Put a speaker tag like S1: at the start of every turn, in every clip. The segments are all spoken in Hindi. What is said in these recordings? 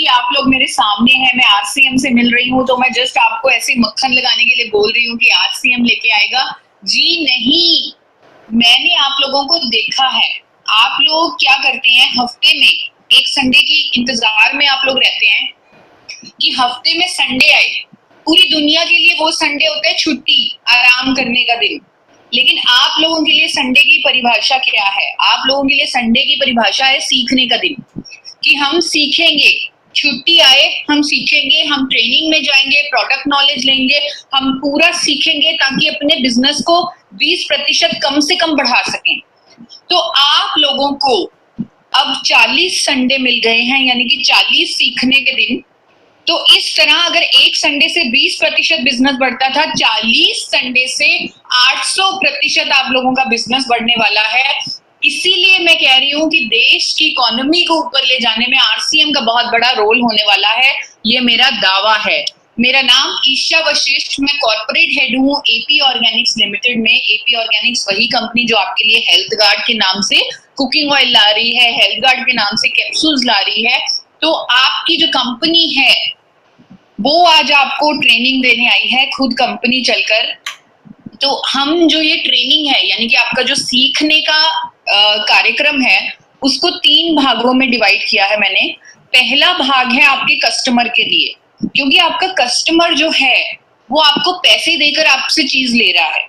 S1: कि आप लोग मेरे सामने हैं, मैं आरसीएम से मिल रही हूँ, तो मैं जस्ट आपको ऐसे मक्खन लगाने के लिए बोल रही हूँ कि आरसीएम लेके आएगा। जी नहीं, मैंने आप लोगों को देखा है। आप लोग क्या करते हैं, हफ्ते में एक संडे की इंतजार में आप लोग रहते हैं कि हफ्ते में संडे आए। पूरी दुनिया के लिए वो संडे होता है छुट्टी, आराम करने का दिन। लेकिन आप लोगों के लिए संडे की परिभाषा क्या है? आप लोगों के लिए संडे की परिभाषा है सीखने का दिन, कि हम सीखेंगे। छुट्टी आए, हम सीखेंगे, हम ट्रेनिंग में जाएंगे, प्रोडक्ट नॉलेज लेंगे, हम पूरा सीखेंगे ताकि अपने बिजनेस को 20% कम से कम बढ़ा सकें। तो आप लोगों को अब 40 संडे मिल गए हैं, यानी कि 40 सीखने के दिन। तो इस तरह अगर एक संडे से 20% बिजनेस बढ़ता था, 40 संडे से 800% आप लोगों का बिजनेस बढ़ने वाला है। इसीलिए मैं कह रही हूँ कि देश की इकोनॉमी को ऊपर ले जाने में आरसीएम का बहुत बड़ा रोल होने वाला है। ये मेरा दावा है। मेरा नाम ईशा वशिष्ठ, मैं कॉर्पोरेट हेड हूँ एपी ऑर्गेनिक्स लिमिटेड में। एपी ऑर्गेनिक्स वही कंपनी जो आपके लिए हेल्थ गार्ड के नाम से कुकिंग ऑयल ला रही है, हेल्थ गार्ड के नाम से कैप्सूल्स ला रही है। तो आपकी जो कंपनी है वो आज आपको ट्रेनिंग देने आई है, खुद कंपनी चलकर। तो हम जो ये ट्रेनिंग है, यानी कि आपका जो सीखने का कार्यक्रम है, उसको 3 भागों में डिवाइड किया है मैंने। पहला भाग है आपके कस्टमर के लिए, क्योंकि आपका कस्टमर जो है वो आपको पैसे देकर आपसे चीज ले रहा है,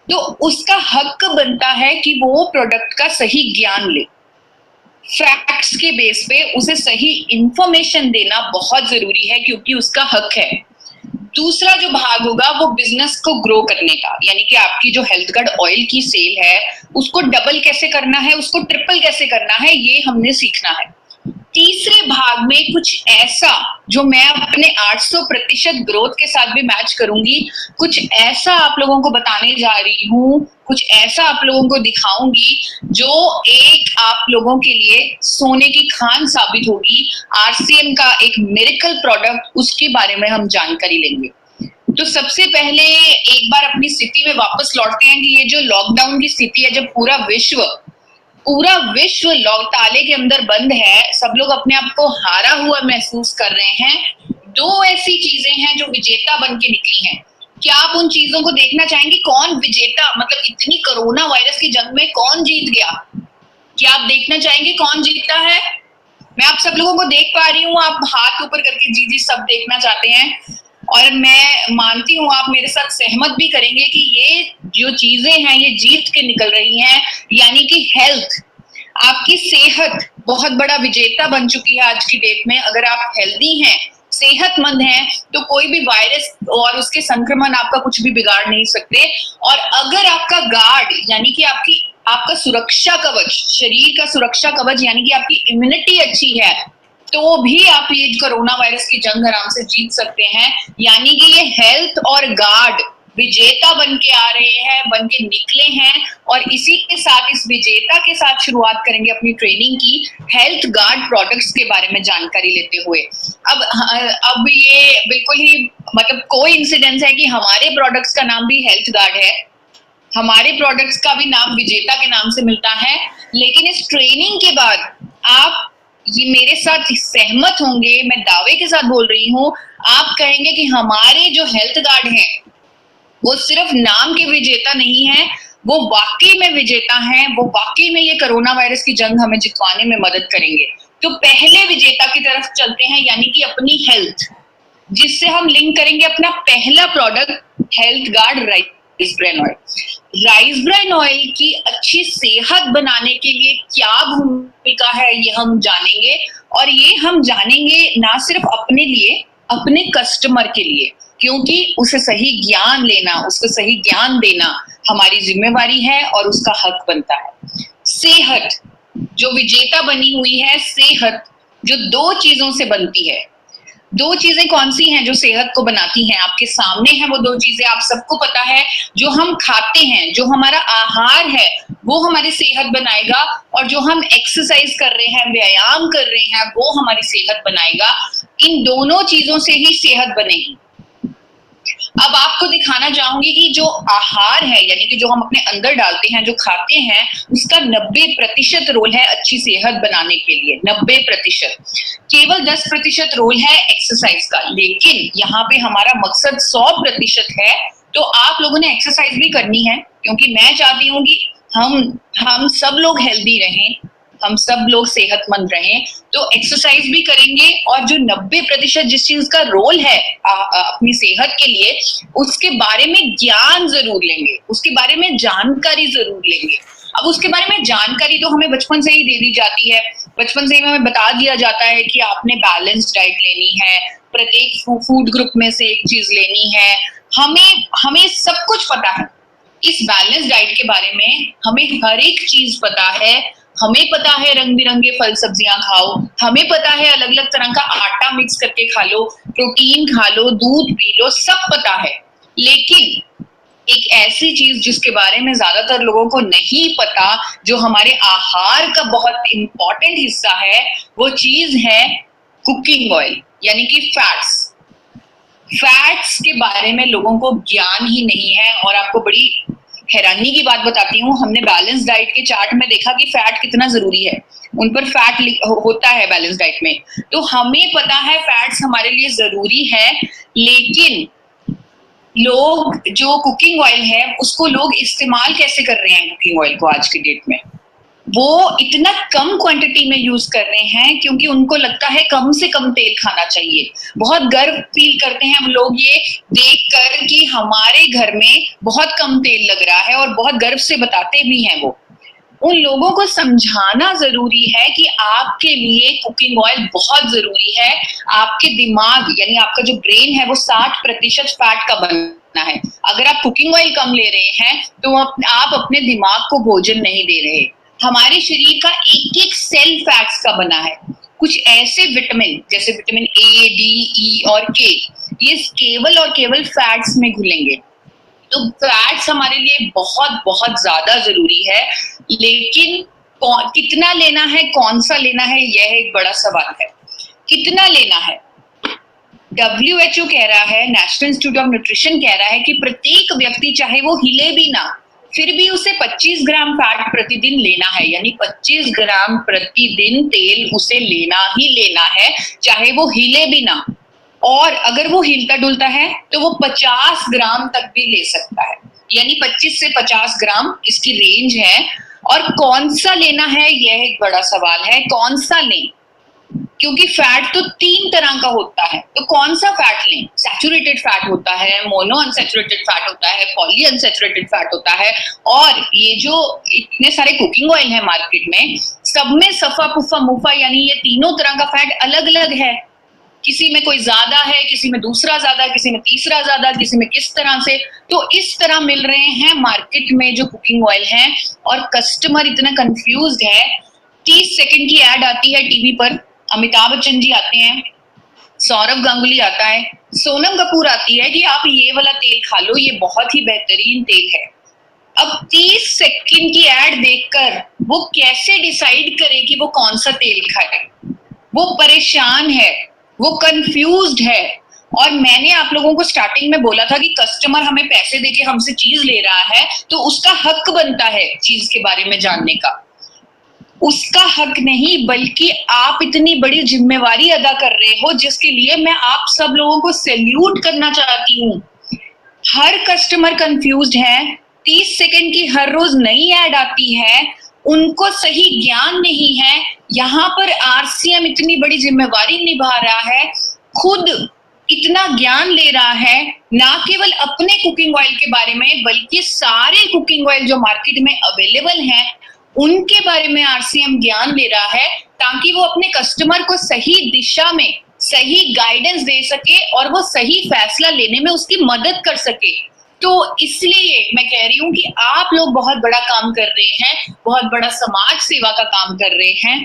S1: तो उसका हक बनता है कि वो प्रोडक्ट का सही ज्ञान ले। फैक्ट्स के बेस पे उसे सही इंफॉर्मेशन देना बहुत जरूरी है, क्योंकि उसका हक है। दूसरा जो भाग होगा वो बिजनेस को ग्रो करने का, यानी कि आपकी जो हेल्थ गार्ड ऑयल की सेल है उसको डबल कैसे करना है, उसको ट्रिपल कैसे करना है, ये हमने सीखना है। तीसरे भाग में कुछ ऐसा जो मैं अपने 800% ग्रोथ के साथ भी मैच करूंगी, कुछ ऐसा आप लोगों को बताने जा रही हूँ, कुछ ऐसा आप लोगों को दिखाऊंगी जो एक आप लोगों के लिए सोने की खान साबित होगी। आरसीएम का एक मिरेकल प्रोडक्ट, उसके बारे में हम जानकारी लेंगे। तो सबसे पहले एक बार अपनी स्थिति में वापस लौटते हैं कि ये जो लॉकडाउन की स्थिति है, जब पूरा विश्व ताले के अंदर बंद है, सब लोग अपने आप को हारा हुआ महसूस कर रहे हैं। 2 ऐसी चीजें हैं जो विजेता बन के निकली हैं। क्या आप उन चीजों को देखना चाहेंगे? कौन विजेता, मतलब इतनी कोरोना वायरस की जंग में कौन जीत गया? क्या आप देखना चाहेंगे कौन जीतता है? मैं आप सब लोगों को देख पा रही हूँ, आप हाथ ऊपर करके जी जी सब देखना चाहते हैं, और मैं मानती हूँ आप मेरे साथ सहमत भी करेंगे कि ये जो चीजें हैं ये जीत के निकल रही हैं। यानी कि हेल्थ, आपकी सेहत बहुत बड़ा विजेता बन चुकी है आज की डेट में। अगर आप हेल्दी हैं, सेहतमंद हैं, तो कोई भी वायरस और उसके संक्रमण आपका कुछ भी बिगाड़ नहीं सकते। और अगर आपका गार्ड, यानी कि आपका सुरक्षा कवच, शरीर का सुरक्षा कवच, यानी कि आपकी इम्यूनिटी अच्छी है, तो भी आप ये कोरोना वायरस की जंग आराम से जीत सकते हैं। यानी कि ये हेल्थ और गार्ड विजेता बन के आ रहे हैं, बन के निकले हैं। और इसी के साथ, इस विजेता के साथ शुरुआत करेंगे अपनी ट्रेनिंग की, हेल्थ गार्ड प्रोडक्ट्स के बारे में जानकारी लेते हुए। अब ये बिल्कुल ही मतलब कोइंसिडेंस है कि हमारे प्रोडक्ट्स का नाम भी हेल्थ गार्ड है, हमारे प्रोडक्ट्स का भी नाम विजेता के नाम से मिलता है। लेकिन इस ट्रेनिंग के बाद आप ये मेरे साथ सहमत होंगे, मैं दावे के साथ बोल रही हूँ, आप कहेंगे कि हमारे जो हेल्थ गार्ड हैं वो सिर्फ नाम के विजेता नहीं है, वो वाकई में विजेता हैं, वो वाकई में ये कोरोना वायरस की जंग हमें जितवाने में मदद करेंगे। तो पहले विजेता की तरफ चलते हैं, यानी कि अपनी हेल्थ, जिससे हम लिंक करेंगे अपना पहला product health guard rice bran oil. Rice bran oil की अच्छी सेहत बनाने के लिए क्या भूमिका है ये हम जानेंगे, और ये हम जानेंगे ना सिर्फ अपने लिए, अपने कस्टमर के लिए, क्योंकि उसे सही ज्ञान लेना, उसको सही ज्ञान देना हमारी जिम्मेवारी है और उसका हक बनता है। सेहत जो विजेता बनी हुई है, सेहत जो 2 चीजों से बनती है। 2 चीजें कौन सी हैं जो सेहत को बनाती हैं? आपके सामने हैं वो 2 चीजें, आप सबको पता है। जो हम खाते हैं, जो हमारा आहार है, वो हमारी सेहत बनाएगा, और जो हम एक्सरसाइज कर रहे हैं, व्यायाम कर रहे हैं, वो हमारी सेहत बनाएगा। इन दोनों चीजों से ही सेहत बनेगी। अब आपको दिखाना चाहूंगी कि जो आहार है यानी कि जो हम अपने अंदर डालते हैं, जो खाते हैं, उसका 90% रोल है अच्छी सेहत बनाने के लिए। 90%। केवल 10% रोल है एक्सरसाइज का। लेकिन यहाँ पे हमारा मकसद 100% है। तो आप लोगों ने एक्सरसाइज भी करनी है, क्योंकि मैं चाहती हूँ कि हम सब लोग हेल्दी रहें, हम सब लोग सेहतमंद रहें। तो एक्सरसाइज भी करेंगे, और जो 90% जिस चीज का रोल है अपनी सेहत के लिए, उसके बारे में ज्ञान जरूर लेंगे, उसके बारे में जानकारी जरूर लेंगे। अब उसके बारे में जानकारी तो हमें बचपन से ही दे दी जाती है। बचपन से ही हमें बता दिया जाता है कि आपने बैलेंस्ड डाइट लेनी है, प्रत्येक फूड ग्रुप में से एक चीज लेनी है। हमें सब कुछ पता है इस बैलेंस डाइट के बारे में। हमें हर एक चीज पता है। हमें पता है रंग बिरंगे फल सब्जियां खाओ, हमें पता है अलग अलग तरह का आटा मिक्स करके खा लो, प्रोटीन खा लो, दूध पी लो, सब पता है। लेकिन एक ऐसी चीज जिसके बारे में ज्यादातर लोगों को नहीं पता, जो हमारे आहार का बहुत इंपॉर्टेंट हिस्सा है, वो चीज है कुकिंग ऑयल यानी कि फैट्स। फैट्स के बारे में लोगों को ज्ञान ही नहीं है। और आपको बड़ी हैरानी की बात बताती हूँ, हमने बैलेंस डाइट के चार्ट में देखा कि फैट कितना जरूरी है। उन पर फैट होता है बैलेंस डाइट में। तो हमें पता है फैट्स हमारे लिए जरूरी है। लेकिन लोग जो कुकिंग ऑयल है उसको लोग इस्तेमाल कैसे कर रहे हैं कुकिंग ऑयल को आज की डेट में? वो इतना कम क्वांटिटी में यूज कर रहे हैं क्योंकि उनको लगता है कम से कम तेल खाना चाहिए। बहुत गर्व फील करते हैं हम लोग ये देख कर कि हमारे घर में बहुत कम तेल लग रहा है, और बहुत गर्व से बताते भी हैं वो। उन लोगों को समझाना जरूरी है कि आपके लिए कुकिंग ऑयल बहुत जरूरी है। आपके दिमाग यानी आपका जो ब्रेन है वो 60% फैट का बना है। अगर आप कुकिंग ऑयल कम ले रहे हैं तो आप अपने दिमाग को भोजन नहीं दे रहे। हमारे शरीर का एक एक सेल फैट्स का बना है। कुछ ऐसे विटामिन जैसे विटामिन ए, डी, ई और के, ये केवल और केवल फैट्स में घुलेंगे। तो फैट्स हमारे लिए बहुत बहुत ज्यादा जरूरी है। लेकिन कितना लेना है, कौन सा लेना है, यह एक बड़ा सवाल है। कितना लेना है? WHO कह रहा है, नेशनल इंस्टीट्यूट ऑफ न्यूट्रिशन कह रहा है कि प्रत्येक व्यक्ति चाहे वो हिले भी ना, फिर भी उसे 25 ग्राम फैट प्रतिदिन लेना है। यानी 25 ग्राम प्रतिदिन तेल उसे लेना ही लेना है, चाहे वो हिले भी ना। और अगर वो हिलता डुलता है तो वो 50 ग्राम तक भी ले सकता है। यानी 25 से 50 ग्राम इसकी रेंज है। और कौन सा लेना है, यह एक बड़ा सवाल है। कौन सा लें? क्योंकि फैट तो 3 तरह का होता है। तो कौन सा फैट लें? सैचुरेटेड फैट होता है, मोनो अनसैचुरेटेड फैट होता है, पॉली अनसैचुरेटेड फैट होता है। और ये जो इतने सारे कुकिंग ऑयल है मार्केट में, सब में सफा पुफा मुफा यानी ये तीनों तरह का फैट अलग अलग है। किसी में कोई ज्यादा है, किसी में दूसरा ज्यादा, किसी में तीसरा ज्यादा, किसी में किस तरह से। तो इस तरह मिल रहे हैं मार्केट में जो कुकिंग ऑयल हैं, और कस्टमर इतना कंफ्यूज्ड है। 30 सेकंड की एड आती है टीवी पर, अमिताभ बच्चन जी आते हैं, सौरव गांगुली आता है, सोनम कपूर आती है कि आप ये वाला तेल खा लो, ये बहुत ही बेहतरीन तेल है। अब 30 सेकंड की एड देखकर वो कैसे डिसाइड करे कि वो कौन सा तेल खाए? वो परेशान है, वो कंफ्यूज्ड है। और मैंने आप लोगों को स्टार्टिंग में बोला था कि कस्टमर हमें पैसे देके हमसे चीज ले रहा है तो उसका हक बनता है चीज के बारे में जानने का। उसका हक नहीं, बल्कि आप इतनी बड़ी जिम्मेवारी अदा कर रहे हो, जिसके लिए मैं आप सब लोगों को सैल्यूट करना चाहती हूँ। हर कस्टमर कंफ्यूज्ड है। 30 सेकंड की हर रोज नई ऐड आती है, उनको सही ज्ञान नहीं है। यहाँ पर आरसीएम इतनी बड़ी जिम्मेवारी निभा रहा है, खुद इतना ज्ञान ले रहा है, ना केवल अपने कुकिंग ऑयल के बारे में, बल्कि सारे कुकिंग ऑयल जो मार्केट में अवेलेबल हैं उनके बारे में आरसीएम ज्ञान ले रहा है, ताकि वो अपने कस्टमर को सही दिशा में सही गाइडेंस दे सके और वो सही फैसला लेने में उसकी मदद कर सके। तो इसलिए मैं कह रही हूँ कि आप लोग बहुत बड़ा काम कर रहे हैं, बहुत बड़ा समाज सेवा का काम कर रहे हैं।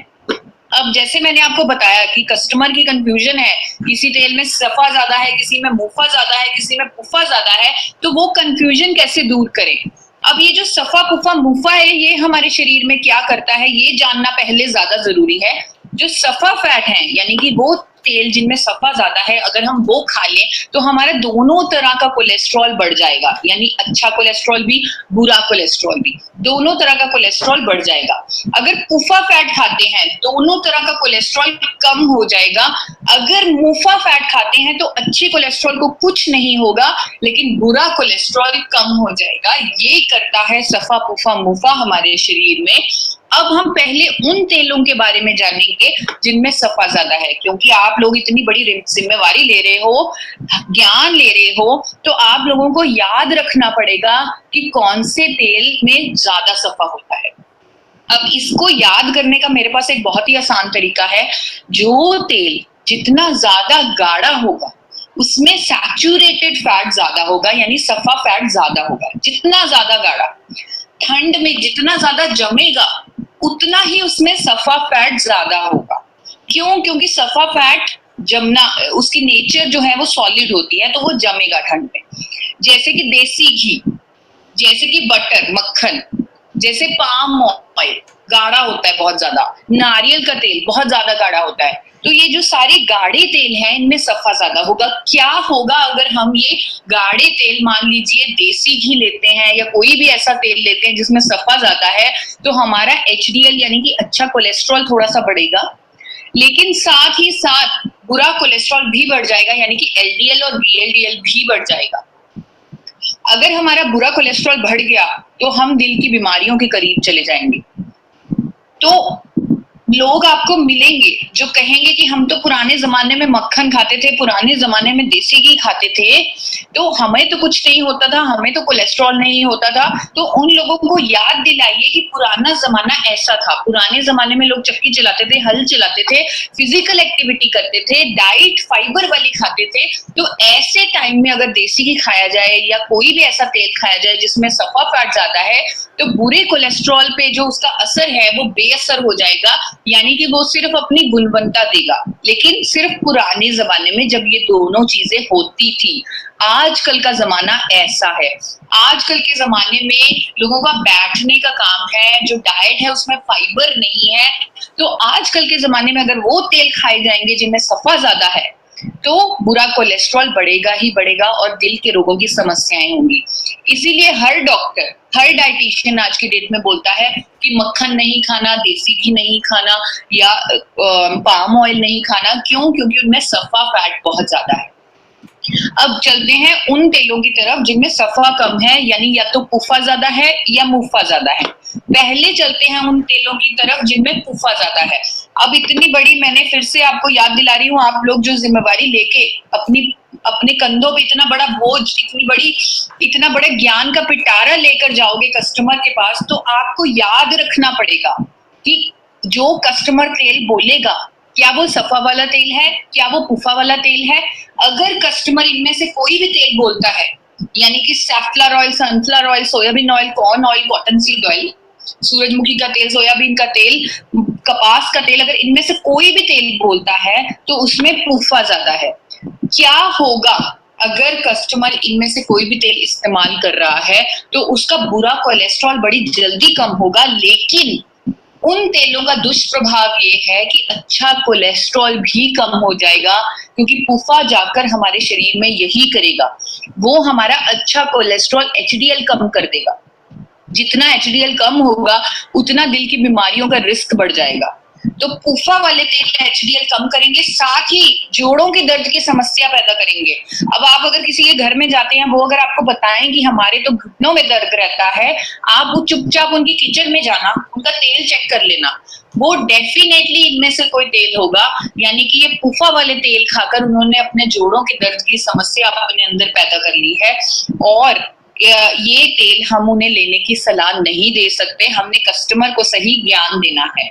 S1: अब जैसे मैंने आपको बताया कि कस्टमर की कंफ्यूजन है, किसी तेल में सफा ज्यादा है, किसी में मुफा ज्यादा है, किसी में पुफा ज्यादा है, तो वो कंफ्यूजन कैसे दूर करें? अब ये जो सफा पुफा मुफा है, ये हमारे शरीर में क्या करता है ये जानना पहले ज्यादा जरूरी है। जो सफा फैट है यानी कि वो तेल जिनमें सफा ज्यादा है अगर हम वो खा लें तो हमारा दोनों तरह का कोलेस्ट्रॉल बढ़ जाएगा, यानी अच्छा कोलेस्ट्रॉल भी बुरा कोलेस्ट्रॉल भी, दोनों तरह का कोलेस्ट्रॉल बढ़ जाएगा। अगर पुफा फैट खाते हैं दोनों तरह का कोलेस्ट्रॉल कम हो जाएगा। अगर मुफा फैट खाते हैं तो अच्छे कोलेस्ट्रॉल को कुछ नहीं होगा लेकिन बुरा कोलेस्ट्रॉल कम हो जाएगा। ये करता है सफा पुफा मुफा हमारे शरीर में। अब हम पहले उन तेलों के बारे में जानेंगे जिनमें सफा ज्यादा है, क्योंकि आप लोग इतनी बड़ी जिम्मेवारी ले रहे हो, ज्ञान ले रहे हो, तो आप लोगों को याद रखना पड़ेगा कि कौन से तेल में ज्यादा सफा होता है। अब इसको याद करने का मेरे पास एक बहुत ही आसान तरीका है। जो तेल जितना ज्यादा गाढ़ा होगा उसमें सैचुरेटेड फैट ज्यादा होगा, यानी सफा फैट ज्यादा होगा। जितना ज्यादा गाढ़ा, ठंड में जितना ज्यादा जमेगा उतना ही उसमें सफा फैट ज्यादा होगा। क्यों? क्योंकि सफा फैट जमना, उसकी नेचर जो है वो सॉलिड होती है तो वो जमेगा ठंड में। जैसे कि देसी घी, जैसे कि बटर मक्खन, जैसे पाम ऑयल गाढ़ा होता है बहुत ज्यादा, नारियल का तेल बहुत ज्यादा गाढ़ा होता है। तो ये जो सारे गाढ़े तेल हैं इनमें सफा ज्यादा होगा। क्या होगा अगर हम ये गाढ़े तेल, मान लीजिए देसी घी लेते हैं या कोई भी ऐसा तेल लेते हैं जिसमें सफा ज्यादा है, तो हमारा HDL यानी कि अच्छा कोलेस्ट्रॉल थोड़ा सा बढ़ेगा, लेकिन साथ ही साथ बुरा कोलेस्ट्रॉल भी बढ़ जाएगा, यानी कि LDL और VLDL भी बढ़ जाएगा। अगर हमारा बुरा कोलेस्ट्रॉल बढ़ गया तो हम दिल की बीमारियों के करीब चले जाएंगे। तो लोग आपको मिलेंगे जो कहेंगे कि हम तो पुराने जमाने में मक्खन खाते थे, पुराने जमाने में देसी घी खाते थे, तो हमें तो कुछ नहीं होता था, हमें तो कोलेस्ट्रॉल नहीं होता था। तो उन लोगों को याद दिलाइए कि पुराना जमाना ऐसा था। पुराने जमाने में लोग चक्की चलाते थे, हल चलाते थे, फिजिकल एक्टिविटी करते थे, डाइट फाइबर वाली खाते थे। तो ऐसे टाइम में अगर देसी घी खाया जाए या कोई भी ऐसा तेल खाया जाए जिसमें सफा फैट ज्यादा है, तो बुरे कोलेस्ट्रॉल पे जो उसका असर है वो बेअसर हो जाएगा, यानी कि वो सिर्फ अपनी गुणवत्ता देगा। लेकिन सिर्फ पुराने जमाने में जब ये दोनों चीजें होती थी। आजकल का जमाना ऐसा है, आजकल के जमाने में लोगों का बैठने का काम है, जो डाइट है उसमें फाइबर नहीं है। तो आजकल के जमाने में अगर वो तेल खाए जाएंगे जिनमें सफा ज्यादा है तो बुरा कोलेस्ट्रॉल बढ़ेगा ही बढ़ेगा और दिल के रोगों की समस्याएं होंगी। इसीलिए हर डॉक्टर, हर डाइटिशियन आज की डेट में बोलता है कि मक्खन नहीं खाना, देसी घी नहीं खाना या पाम ऑयल नहीं खाना। क्यों? क्योंकि उनमें सफा फैट बहुत ज्यादा है। अब चलते हैं उन तेलों की तरफ जिनमें सफा कम है, यानी या तो पुफा ज्यादा है या मुफा ज्यादा है। पहले चलते हैं उन तेलों की तरफ जिनमें पुफा ज्यादा है। अब इतनी बड़ी, मैंने फिर से आपको याद दिला रही हूँ, आप लोग जो जिम्मेवारी लेके अपने कंधों पे इतना बड़ा बोझ, इतना बड़ा ज्ञान का पिटारा लेकर जाओगे कस्टमर के पास, तो आपको याद रखना पड़ेगा कि जो कस्टमर तेल बोलेगा क्या वो सफा वाला तेल है, क्या वो पुफा वाला तेल है। अगर कस्टमर इनमें से कोई भी तेल बोलता है, यानी कि safflower oil, sunflower oil, soybean oil, corn oil, cotton seed oil, सूरजमुखी का तेल, सोयाबीन का तेल, कपास का तेल, अगर इनमें से कोई भी तेल बोलता है तो उसमें पुफा ज्यादा है। क्या होगा अगर कस्टमर इनमें से कोई भी तेल इस्तेमाल कर रहा है? तो उसका बुरा कोलेस्ट्रॉल बड़ी जल्दी कम होगा, लेकिन उन तेलों का दुष्प्रभाव ये है कि अच्छा कोलेस्ट्रॉल भी कम हो जाएगा, क्योंकि पुफा जाकर हमारे शरीर में यही करेगा, वो हमारा अच्छा कोलेस्ट्रॉल HDL कम कर देगा। जितना HDL कम होगा उतना दिल की बीमारियों का रिस्क बढ़ जाएगा। तो पुफा वाले तेल HDL कम करेंगे, साथ ही जोड़ों के दर्द की समस्या पैदा करेंगे। अब आप अगर किसी के घर में जाते हैं, वो अगर आपको बताएं कि हमारे तो घुटनों में दर्द रहता है, आप वो चुपचाप उनकी किचन में जाना, उनका तेल चेक कर लेना, वो डेफिनेटली इनमें से कोई तेल होगा, यानी कि ये पुफा वाले तेल खाकर उन्होंने अपने जोड़ों के दर्द की समस्या अपने अंदर पैदा कर ली है। और ये तेल हम उन्हें लेने की सलाह नहीं दे सकते, हमने कस्टमर को सही ज्ञान देना है।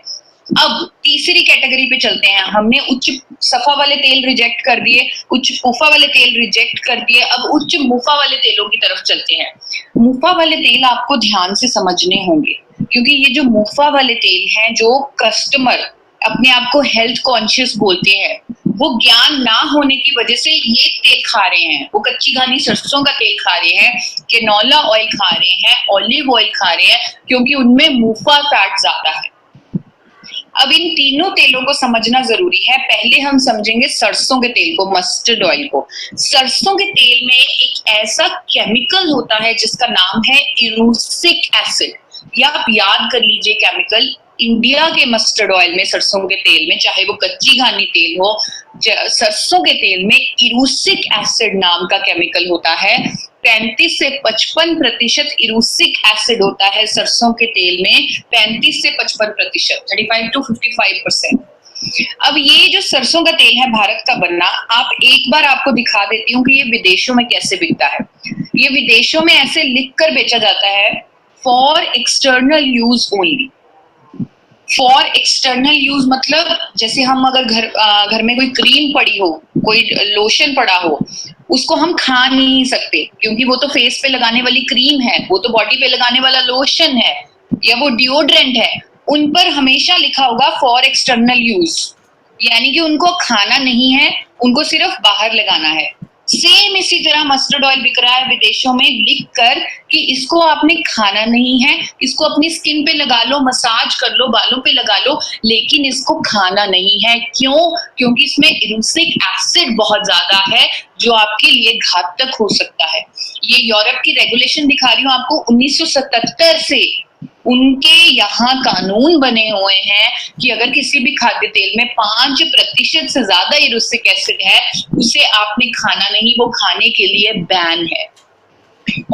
S1: अब तीसरी कैटेगरी पे चलते हैं। हमने उच्च सफा वाले तेल रिजेक्ट कर दिए, उच्च पुफा वाले तेल रिजेक्ट कर दिए, अब उच्च मुफा वाले तेलों की तरफ चलते हैं। मुफा वाले तेल आपको ध्यान से समझने होंगे, क्योंकि ये जो मुफा वाले तेल हैं, जो कस्टमर अपने आप को हेल्थ कॉन्शियस बोलते हैं, वो ज्ञान ना होने की वजह से ये तेल खा रहे हैं। वो कच्ची घानी सरसों का तेल खा रहे हैं, कैनोला ऑयल खा रहे हैं, ऑलिव ऑयल खा रहे हैं, क्योंकि उनमें मुफा फैट ज्यादा है। अब इन तीनों तेलों को समझना जरूरी है। पहले हम समझेंगे सरसों के तेल को, मस्टर्ड ऑयल को। सरसों के तेल में एक ऐसा केमिकल होता है जिसका नाम है इरूसिक एसिड। या आप याद कर लीजिए केमिकल, इंडिया के मस्टर्ड ऑयल में, सरसों के तेल में, चाहे वो कच्ची घानी तेल हो, सरसों के तेल में इरूसिक एसिड नाम का केमिकल होता है। 35 से 55% इरूसिक एसिड होता है सरसों के तेल में, 35 से 55%, 35 to 55%। अब ये जो सरसों का तेल है भारत का बनना, आप एक बार आपको दिखा देती हूँ कि ये विदेशों में कैसे बिकता है। ये विदेशों में ऐसे लिख कर बेचा जाता है, for external use only. For external use मतलब जैसे हम अगर घर में कोई क्रीम पड़ी हो, कोई लोशन पड़ा हो, उसको हम खा नहीं सकते क्योंकि वो तो फेस पे लगाने वाली क्रीम है, वो तो बॉडी पे लगाने वाला लोशन है, या वो डिओड्रेंट है। उन पर हमेशा लिखा होगा फॉर एक्सटर्नल यूज, यानी कि उनको खाना नहीं है, उनको सिर्फ बाहर लगाना है। सेम इसी तरह मस्टर्ड ऑयल बिक रहा है विदेशों में, लिख कर कि इसको आपने खाना नहीं है, इसको अपनी स्किन पे लगा लो, मसाज कर लो, बालों पे लगा लो, लेकिन इसको खाना नहीं है। क्यों? क्योंकि इसमें इरूसिक एसिड बहुत ज्यादा है जो आपके लिए घातक हो सकता है। ये यूरोप की रेगुलेशन दिखा रही हूँ आपको, 1977 से उनके यहाँ कानून बने हुए हैं कि अगर किसी भी खाद्य तेल में 5% से ज्यादा इरूसिक एसिड है, उसे आपने खाना नहीं, वो खाने के लिए बैन है।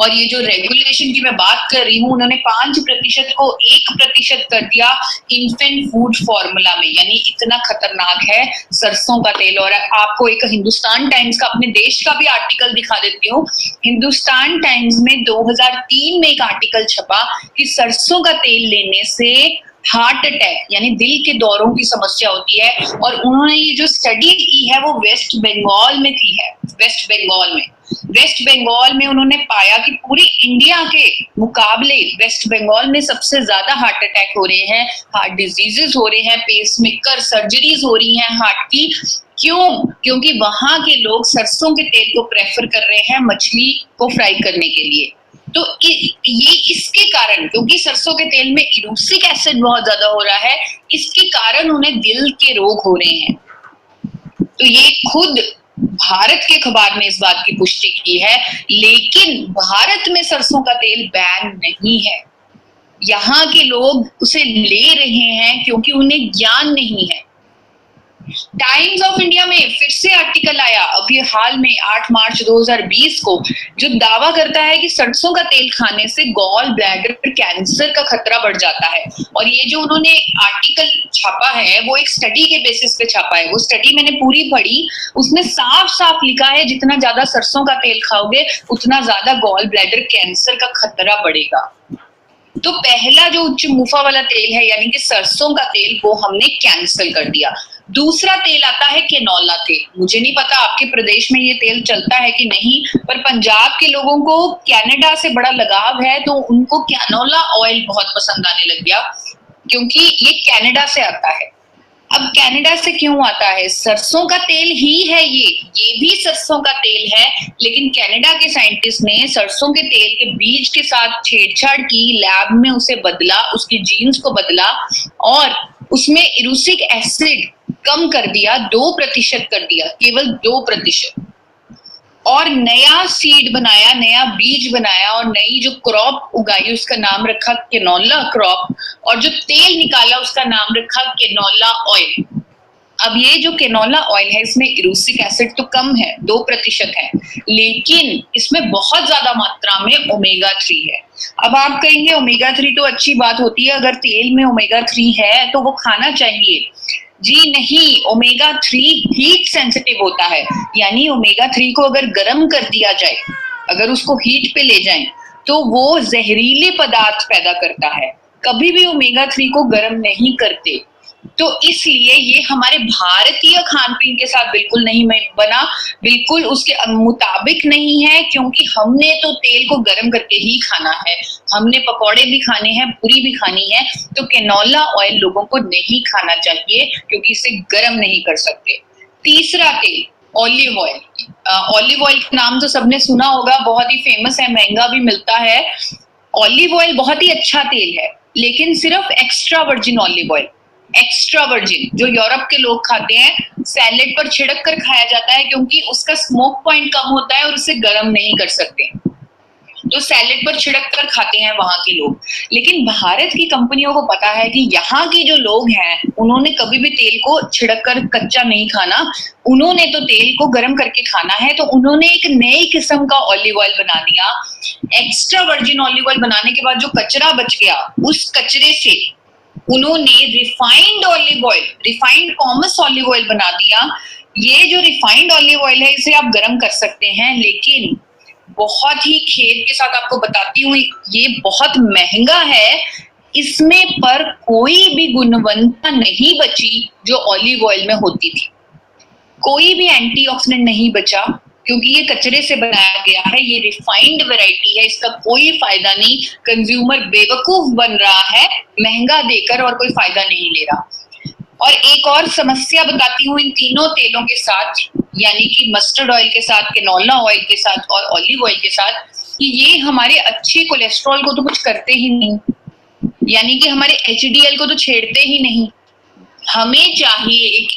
S1: और ये जो रेगुलेशन की मैं बात कर रही हूँ, उन्होंने 5% को 1% कर दिया इन्फेंट फूड फॉर्मूला में, यानी इतना खतरनाक है सरसों का तेल। और आपको एक हिंदुस्तान टाइम्स का, अपने देश का भी आर्टिकल दिखा देती हूँ। हिंदुस्तान टाइम्स में 2003 में एक आर्टिकल छपा कि सरसों का तेल लेने से हार्ट अटैक यानी दिल के दौरों की समस्या होती है। और उन्होंने ये जो स्टडी की है वो वेस्ट बंगाल में की है। वेस्ट बंगाल में उन्होंने पाया कि पूरी इंडिया के मुकाबले वेस्ट बंगाल में सबसे ज्यादा हार्ट अटैक हो रहे हैं, हार्ट डिजीजेस हो रहे हैं, पेसमेकर सर्जरीज हो रही हैं हार्ट की। क्यों? क्योंकि वहां के लोग सरसों के तेल को प्रेफर कर रहे हैं मछली को फ्राई करने के लिए। तो ये इसके कारण, क्योंकि सरसों के तेल में इरूसिक एसिड बहुत ज्यादा हो रहा है, इसके कारण उन्हें दिल के रोग हो रहे हैं। तो ये खुद भारत के अखबार ने इस बात की पुष्टि की है। लेकिन भारत में सरसों का तेल बैन नहीं है। यहाँ के लोग उसे ले रहे हैं क्योंकि उन्हें ज्ञान नहीं है। टाइम्स ऑफ इंडिया में फिर से आर्टिकल आया अभी हाल में 8 मार्च 2020 को, जो दावा करता है कि सरसों का तेल खाने से गॉल ब्लैडर कैंसर का खतरा बढ़ जाता है। और ये जो उन्होंने आर्टिकल छापा है वो एक स्टडी के बेसिस पे छापा है। वो स्टडी मैंने पूरी पढ़ी, उसमें साफ साफ लिखा है जितना ज्यादा सरसों का तेल खाओगे उतना ज्यादा गॉल ब्लैडर कैंसर का खतरा बढ़ेगा। तो पहला जो उच्च मुफा वाला तेल है यानी कि सरसों का तेल, वो हमने कैंसिल कर दिया। दूसरा तेल आता है केनोला तेल। मुझे नहीं पता आपके प्रदेश में ये तेल चलता है कि नहीं, पर पंजाब के लोगों को कनाडा से बड़ा लगाव है, तो उनको कैनोला ऑयल बहुत पसंद आने लग गया क्योंकि ये कनाडा से आता है। अब कनाडा से क्यों आता है? सरसों का तेल ही है ये भी सरसों का तेल है, लेकिन कनाडा के साइंटिस्ट ने सरसों के तेल के बीज के साथ छेड़छाड़ की, लैब में उसे बदला, उसकी जीन्स को बदला और उसमें इरूसिक एसिड कम कर दिया, 2% कर दिया, केवल 2%। और नया सीड बनाया, नया बीज बनाया और नई जो क्रॉप उगाई उसका नाम रखा केनोला क्रॉप, और जो तेल निकाला उसका नाम रखा केनोला ऑयल। अब ये जो केनोला ऑयल है इसमें इरूसिक एसिड तो कम है, 2% है, लेकिन इसमें बहुत ज्यादा मात्रा में ओमेगा 3 है। अब आप कहेंगे ओमेगा 3 तो अच्छी बात होती है, अगर तेल में ओमेगा 3 है तो वो खाना चाहिए। जी नहीं, ओमेगा 3 हीट सेंसिटिव होता है, यानी ओमेगा 3 को अगर गर्म कर दिया जाए, अगर उसको हीट पे ले जाएं, तो वो जहरीले पदार्थ पैदा करता है। कभी भी ओमेगा 3 को गर्म नहीं करते। तो इसलिए ये हमारे भारतीय खान पीन के साथ बिल्कुल नहीं बना, बिल्कुल उसके मुताबिक नहीं है, क्योंकि हमने तो तेल को गर्म करके ही खाना है, हमने पकौड़े भी खाने हैं, पूरी भी खानी है। तो कैनोला ऑयल लोगों को नहीं खाना चाहिए क्योंकि इसे गर्म नहीं कर सकते। तीसरा तेल ऑलिव ऑयल। ऑलिव ऑयल का नाम तो सबने सुना होगा, बहुत ही फेमस है, महंगा भी मिलता है। ऑलिव ऑयल बहुत ही अच्छा तेल है, लेकिन सिर्फ extra virgin olive oil, extra virgin जो यूरोप के लोग खाते हैं, सैलेड पर छिड़क कर खाया जाता है क्योंकि उसका स्मोक पॉइंट कम होता है और उसे गर्म नहीं कर सकते, तो सैलेड पर छिड़क कर खाते हैं वहां के लोग। लेकिन भारत की कंपनियों को पता है कि यहाँ के जो लोग हैं उन्होंने कभी भी तेल को छिड़क कर कच्चा नहीं खाना, उन्होंने तो तेल को गर्म करके खाना है। तो उन्होंने एक नई किस्म का ऑलिव ऑयल बना दिया। एक्स्ट्रा वर्जिन ऑलिव ऑयल बनाने के बाद जो कचरा बच गया, उस कचरे से उन्होंने refined olive oil, refined commas olive oil बना दिया। ये जो रिफाइंड ऑलिव ऑयल है इसे आप गर्म कर सकते हैं, लेकिन बहुत ही खेद के साथ आपको बताती हूँ ये बहुत महंगा है। इसमें पर कोई भी गुणवत्ता नहीं बची जो ऑलिव ऑयल में होती थी। कोई भी एंटीऑक्सीडेंट नहीं बचा क्योंकि ये कचरे से बनाया गया है, ये रिफाइंड वैरायटी है, इसका कोई फायदा नहीं। कंज्यूमर बेवकूफ बन रहा है महंगा देकर और कोई फायदा नहीं ले रहा। और एक और समस्या बताती हूँ इन तीनों तेलों के साथ, यानी कि मस्टर्ड ऑयल के साथ, कैनोला ऑयल के साथ और ऑलिव ऑयल के साथ, कि ये हमारे अच्छे कोलेस्ट्रॉल को तो कुछ करते ही नहीं, यानी कि हमारे एचडीएल को तो छेड़ते ही नहीं। हमें चाहिए एक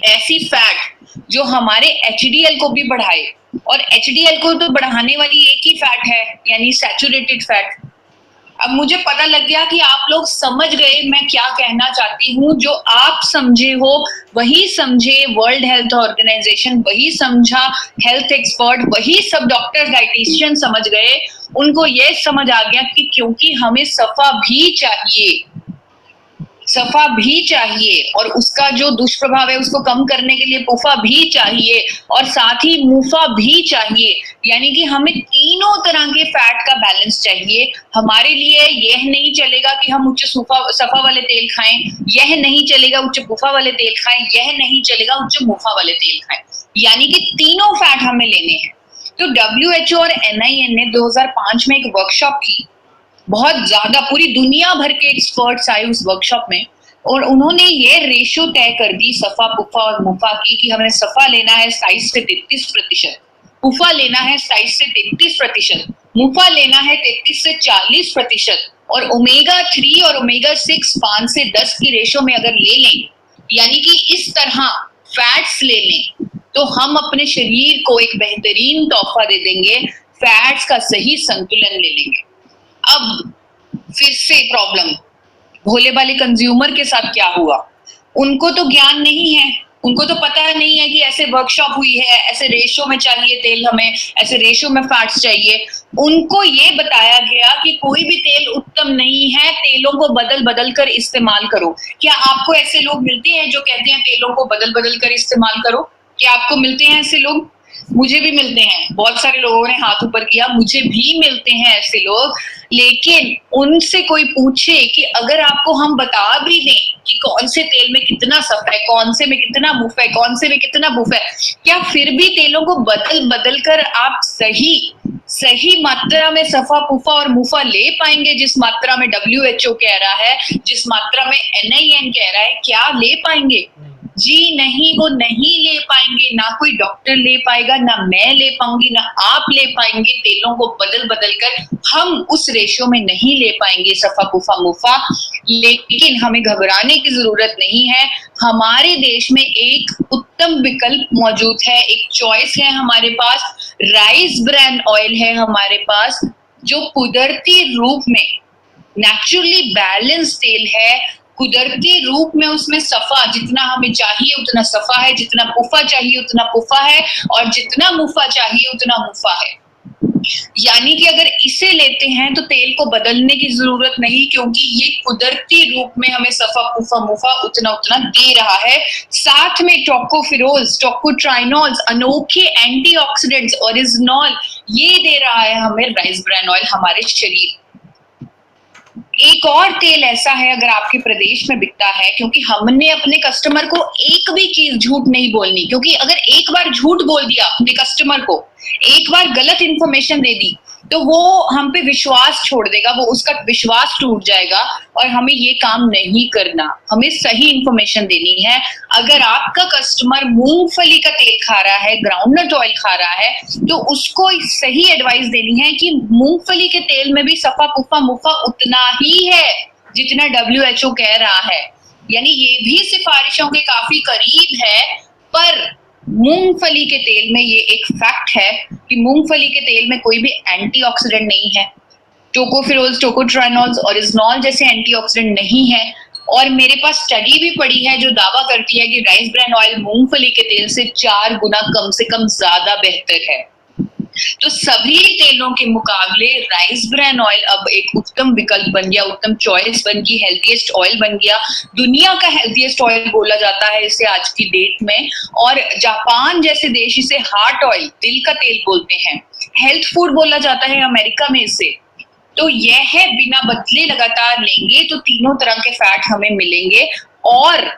S1: ऐसी फैट जो हमारे एचडीएल को भी बढ़ाए, और एचडीएल को तो बढ़ाने वाली एक ही फैट है, यानी सैचुरेटेड फैट। अब मुझे पता लग गया कि आप लोग समझ गए मैं क्या कहना चाहती हूँ। जो आप समझे हो वही समझे वर्ल्ड हेल्थ ऑर्गेनाइजेशन, वही समझा हेल्थ एक्सपर्ट, वही सब डॉक्टर डाइटिशियन समझ गए। उनको ये समझ आ गया कि क्योंकि हमें सफा भी चाहिए, सफा भी चाहिए, और उसका जो दुष्प्रभाव है उसको कम करने के लिए पुफा भी चाहिए, और साथ ही मुफा भी चाहिए। यानी कि हमें तीनों तरह के फैट का बैलेंस चाहिए। हमारे लिए यह नहीं चलेगा कि हम उच्च सफा वाले तेल खाएं, यह नहीं चलेगा उच्च पुफा वाले तेल खाएं, यह नहीं चलेगा उच्च मुफा वाले तेल खाएं, यानी कि तीनों फैट हमें लेने हैं। तो WHO और NIN ने 2005 में एक वर्कशॉप की, बहुत ज्यादा पूरी दुनिया भर के एक्सपर्ट्स आए उस वर्कशॉप में, और उन्होंने ये रेशो तय कर दी सफा, पुफा और मुफा की, कि हमें सफा लेना है 27 से 33%, पुफा लेना है 27 से 33%, मुफा लेना है 33 से 40%, और ओमेगा 3 और ओमेगा 6 5 से 10 की रेशो में अगर ले लें, यानी कि इस तरह फैट्स ले लें, तो हम अपने शरीर को एक बेहतरीन तोहफा दे देंगे, फैट्स का सही संतुलन ले लेंगे। अब फिर से प्रॉब्लम, भोले भाले कंज्यूमर के साथ क्या हुआ? उनको तो ज्ञान नहीं है, उनको तो पता नहीं है कि ऐसे वर्कशॉप हुई है, ऐसे रेशो में चाहिए तेल, हमें ऐसे रेशो में फैट्स चाहिए। उनको ये बताया गया कि कोई भी तेल उत्तम नहीं है, तेलों को बदल बदल कर इस्तेमाल करो। क्या आपको ऐसे लोग मिलते हैं जो कहते हैं तेलों को बदल बदल कर इस्तेमाल करो? क्या आपको मिलते हैं ऐसे लोग? मुझे भी मिलते हैं, बहुत सारे लोगों ने हाथ ऊपर किया, मुझे भी मिलते हैं ऐसे लोग। लेकिन उनसे कोई पूछे कि अगर आपको हम बता भी दें कि कौन से तेल में कितना सफा है, कौन से में कितना मुफा है, कौन से में कितना बुफा है, क्या फिर भी तेलों को बदल बदल कर आप सही मात्रा में सफा, पुफा और मुफा ले पाएंगे? जिस मात्रा में WHO कह रहा है, जिस मात्रा में NIN कह रहा है, क्या ले पाएंगे? जी नहीं, वो नहीं ले पाएंगे। ना कोई डॉक्टर ले पाएगा, ना मैं ले पाऊंगी, ना आप ले पाएंगे। तेलों को बदल बदल कर हम उस रेशो में नहीं ले पाएंगे सफा, पुफा, मुफा। लेकिन हमें घबराने की जरूरत नहीं है। हमारे देश में एक उत्तम विकल्प मौजूद है, एक चॉइस है हमारे पास। राइस ब्रान ऑयल है हमारे पास, जो कुदरती रूप में नेचुरली बैलेंस तेल है। कुदरती रूप में उसमें सफा, जितना हमें चाहिए उतना सफा है, जितना पुफा चाहिए उतना पुफा है, और जितना मुफा चाहिए उतना मुफा है। यानी कि अगर इसे लेते हैं तो तेल को बदलने की जरूरत नहीं, क्योंकि ये कुदरती रूप में हमें सफा, पुफा, मुफा उतना उतना दे रहा है। साथ में टोकोफिरोल्स, टोकोट्राइनॉल्स, अनोखे एंटीऑक्सीडेंट्स, ओरिजिनॉल, ये दे रहा है हमें राइस ब्रान ऑयल हमारे शरीर। एक और तेल ऐसा है अगर आपके प्रदेश में बिकता है, क्योंकि हमने अपने कस्टमर को एक भी चीज झूठ नहीं बोलनी, क्योंकि अगर एक बार झूठ बोल दिया अपने कस्टमर को, एक बार गलत इंफॉर्मेशन दे दी, तो वो हम पे विश्वास छोड़ देगा, वो उसका विश्वास टूट जाएगा। और हमें ये काम नहीं करना, हमें सही इंफॉर्मेशन देनी है। अगर आपका कस्टमर मूंगफली का तेल खा रहा है, ग्राउंडनट ऑयल खा रहा है, तो उसको सही एडवाइस देनी है कि मूंगफली के तेल में भी सफा, पुफा, मुफा उतना ही है जितना WHO कह रहा है। यानी ये भी सिफारिशों के काफी करीब है। पर मूंगफली के तेल में ये एक फैक्ट है कि मूंगफली के तेल में कोई भी एंटीऑक्सीडेंट नहीं है। टोकोफेरोल्स, टोकोट्राइनोल्स, ओरिजिनॉल जैसे एंटीऑक्सीडेंट नहीं है। और मेरे पास स्टडी भी पड़ी है जो दावा करती है कि राइस ब्रान ऑयल मूंगफली के तेल से 4 गुना कम से कम ज्यादा बेहतर है। तो सभी तेलों के मुकाबले राइस ब्रान ऑयल अब एक उत्तम विकल्प बन गया, उत्तम चॉइस बन गई, हेल्थीएस्ट ऑयल बन गया। दुनिया का हेल्थीएस्ट ऑयल बोला जाता है इसे आज की डेट में। और जापान जैसे देश इसे हार्ट ऑयल, दिल का तेल बोलते हैं। हेल्थ फूड बोला जाता है अमेरिका में इसे। तो यह है बिना बदले लगातार लेंगे तो तीनों तरह के फैट हमें मिलेंगे। और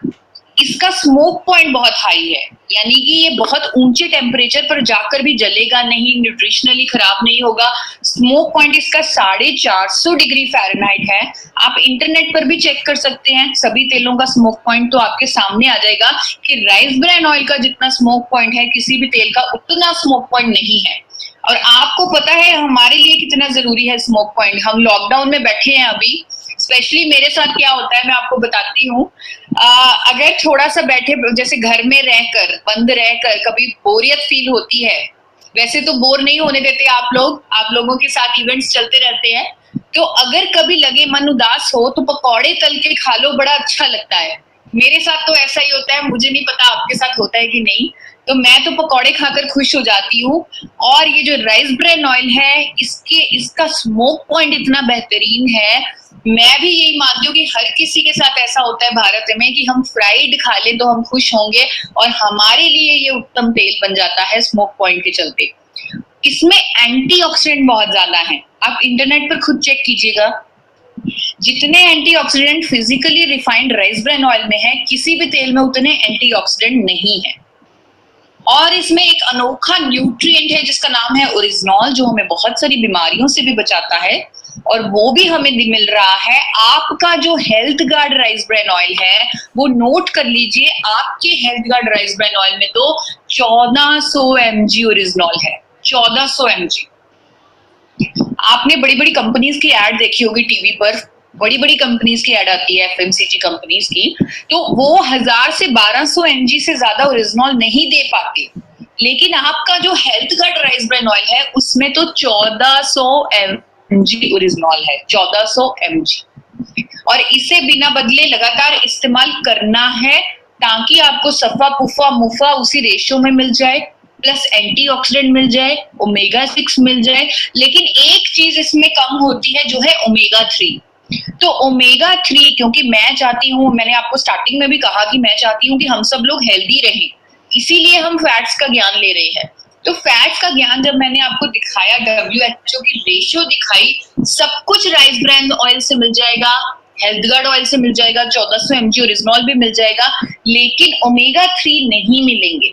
S1: इसका स्मोक पॉइंट बहुत हाई है, यानी कि ये बहुत ऊंचे टेम्परेचर पर जाकर भी जलेगा नहीं, न्यूट्रिशनली खराब नहीं होगा। स्मोक पॉइंट इसका 450 डिग्री फ़ारेनहाइट है। आप इंटरनेट पर भी चेक कर सकते हैं सभी तेलों का स्मोक पॉइंट, तो आपके सामने आ जाएगा कि राइस ब्रान ऑयल का जितना स्मोक पॉइंट है किसी भी तेल का उतना स्मोक पॉइंट नहीं है। और आपको पता है हमारे लिए कितना जरूरी है स्मोक पॉइंट। हम लॉकडाउन में बैठे हैं अभी, स्पेशली मेरे साथ क्या होता है मैं आपको बताती हूँ। अगर थोड़ा सा बैठे, जैसे घर में रहकर, बंद रहकर कभी बोरियत फील होती है, वैसे तो बोर नहीं होने देते आप लोग, आप लोगों के साथ इवेंट्स चलते रहते हैं, तो अगर कभी लगे मन उदास हो तो पकौड़े तल के खा लो, बड़ा अच्छा लगता है। मेरे साथ तो ऐसा ही होता है, मुझे नहीं पता आपके साथ होता है कि नहीं। तो मैं तो पकौड़े खाकर खुश हो जाती हूँ। और ये जो राइस ब्रान ऑयल है इसका स्मोक पॉइंट इतना बेहतरीन है। मैं भी यही मानती हूँ कि हर किसी के साथ ऐसा होता है भारत में कि हम फ्राइड खा लें तो हम खुश होंगे, और हमारे लिए ये उत्तम तेल बन जाता है स्मोक पॉइंट के चलते। इसमें एंटीऑक्सीडेंट बहुत ज्यादा है, आप इंटरनेट पर खुद चेक कीजिएगा। जितने antioxidant physically refined rice bran oil में है, किसी भी तेल में उतने एंटीऑक्सीडेंट नहीं है। और इसमें एक अनोखा न्यूट्रिएंट है जिसका नाम है ओरिजिनॉल, जो हमें बहुत सारी बीमारियों से भी बचाता है। और वो भी हमें मिल रहा है। आपका जो health guard rice bran oil है वो नोट कर लीजिए, आपके health guard rice bran oil में तो 1400 mg ओरिजिनॉल है, 1400 mg। आपने बड़ी बड़ी कंपनीज की एड देखी होगी टीवी पर, बड़ी बड़ी कंपनीज की एड आती है, एफएमसीजी कंपनीज की, तो वो 1000 से 1200 mg से ज्यादा ओरिजिनॉल नहीं दे पाते। लेकिन आपका जो health guard rice bran oil है उसमें तो 1400 mg ओरिजिनॉल है, 1400 mg। और इसे बिना बदले लगातार इस्तेमाल करना है ताकि आपको सफा पुफा मुफा उसी रेशो में मिल जाए, प्लस एंटीऑक्सीडेंट मिल जाए, ओमेगा 6 मिल जाए। लेकिन एक चीज इसमें कम होती है जो है ओमेगा 3। तो ओमेगा 3, क्योंकि मैं चाहती हूँ, मैंने आपको स्टार्टिंग में भी कहा कि मैं चाहती हूँ कि हम सब लोग हेल्दी रहें, इसीलिए हम फैट्स का ज्ञान ले रहे हैं। तो फैट्स का ज्ञान जब मैंने आपको दिखाया, WHO की रेशियो दिखाई, सब कुछ राइस ब्रान ऑयल से मिल जाएगा, हेल्थ गार्ड ऑयल से मिल जाएगा, 1400 mg ओरिजिनॉल भी मिल जाएगा, लेकिन ओमेगा 3 नहीं मिलेंगे।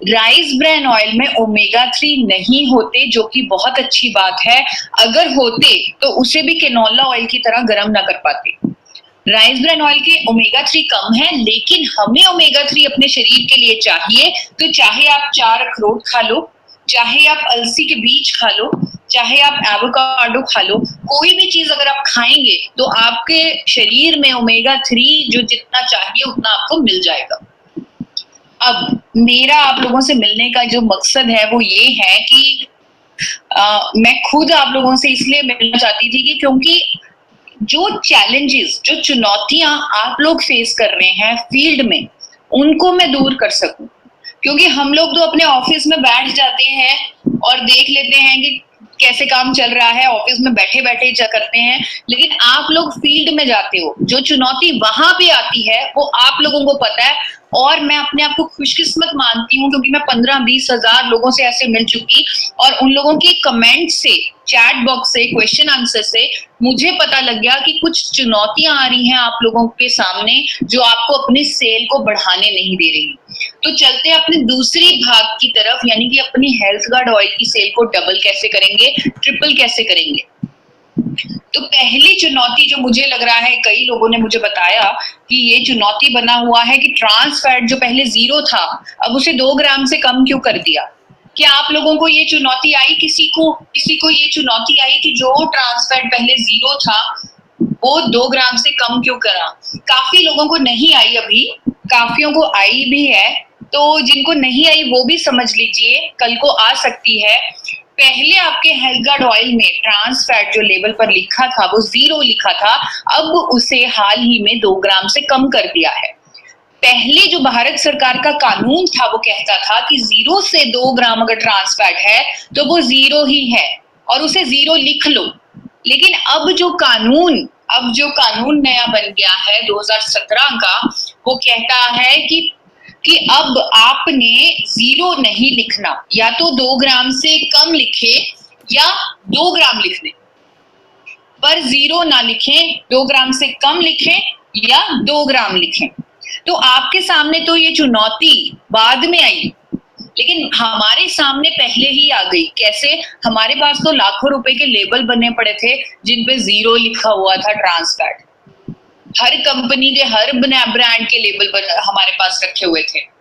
S1: राइस ब्रान ऑयल में ओमेगा 3 नहीं होते, जो कि बहुत अच्छी बात है। अगर होते तो उसे भी कैनोला ऑयल की तरह गर्म ना कर पाते। राइस ब्रान ऑयल के ओमेगा 3 कम है, लेकिन हमें ओमेगा 3 अपने शरीर के लिए चाहिए। तो चाहे आप 4 अखरोट खा लो, चाहे आप अलसी के बीज खा लो, चाहे आप एवोकाडो खा लो, कोई भी चीज अगर आप खाएंगे तो आपके शरीर में ओमेगा 3 जो जितना चाहिए उतना आपको मिल जाएगा। अब मेरा आप लोगों से मिलने का जो मकसद है वो ये है कि मैं खुद आप लोगों से इसलिए मिलना चाहती थी कि क्योंकि जो चैलेंजेस, जो चुनौतियां आप लोग फेस कर रहे हैं फील्ड में, उनको मैं दूर कर सकूं। क्योंकि हम लोग तो अपने ऑफिस में बैठ जाते हैं और देख लेते हैं कि कैसे काम चल रहा है, ऑफिस में बैठे बैठे करते हैं, लेकिन आप लोग फील्ड में जाते हो, जो चुनौती वहां पे आती है वो आप लोगों को पता है। और मैं अपने आप को खुशकिस्मत मानती हूँ क्योंकि मैं 15-20 हजार लोगों से ऐसे मिल चुकी, और उन लोगों के कमेंट से, चैट बॉक्स से, क्वेश्चन आंसर से मुझे पता लग गया कि कुछ चुनौतियां आ रही हैं आप लोगों के सामने जो आपको अपनी सेल को बढ़ाने नहीं दे रही। तो चलते हैं अपनी दूसरी भाग की तरफ, यानी कि अपनी हेल्थ गार्ड ऑयल की सेल को डबल कैसे करेंगे, ट्रिपल कैसे करेंगे। तो पहली चुनौती जो मुझे लग रहा है, कई लोगों ने मुझे बताया कि ये चुनौती बना हुआ है कि ट्रांस फैट जो पहले 0 था अब उसे 2 ग्राम से कम क्यों कर दिया। क्या आप लोगों को ये चुनौती आई, किसी को ये चुनौती आई कि जो ट्रांस फैट पहले 0 था वो 2 ग्राम से कम क्यों करा? काफी लोगों को नहीं आई अभी, काफियों को आई भी है, तो जिनको नहीं आई वो भी समझ लीजिए, कल को आ सकती है। पहले आपके हेल्थ गार्ड ऑयल में ट्रांस फैट जो लेबल पर लिखा था वो 0 लिखा था, अब उसे हाल ही में 2 ग्राम से कम कर दिया है। पहले जो भारत सरकार का कानून था वो कहता था कि 0 से 2 ग्राम अगर ट्रांस फैट है तो वो 0 ही है और उसे 0 लिख लो। लेकिन अब जो कानून नया बन गया है 2017 का, वो कहता है कि अब आपने 0 नहीं लिखना, या तो 2 ग्राम से कम लिखे या 2 ग्राम लिख दें, पर 0 ना लिखें, 2 ग्राम से कम लिखें या 2 ग्राम लिखें। तो आपके सामने तो ये चुनौती बाद में आई, लेकिन हमारे सामने पहले ही आ गई। कैसे? हमारे पास तो लाखों रुपए के लेबल बने पड़े थे जिन पे 0 लिखा हुआ था ट्रांस फैट। हर कंपनी के हर ब्रांड के लेबल हमारे पास रखे हुए थे।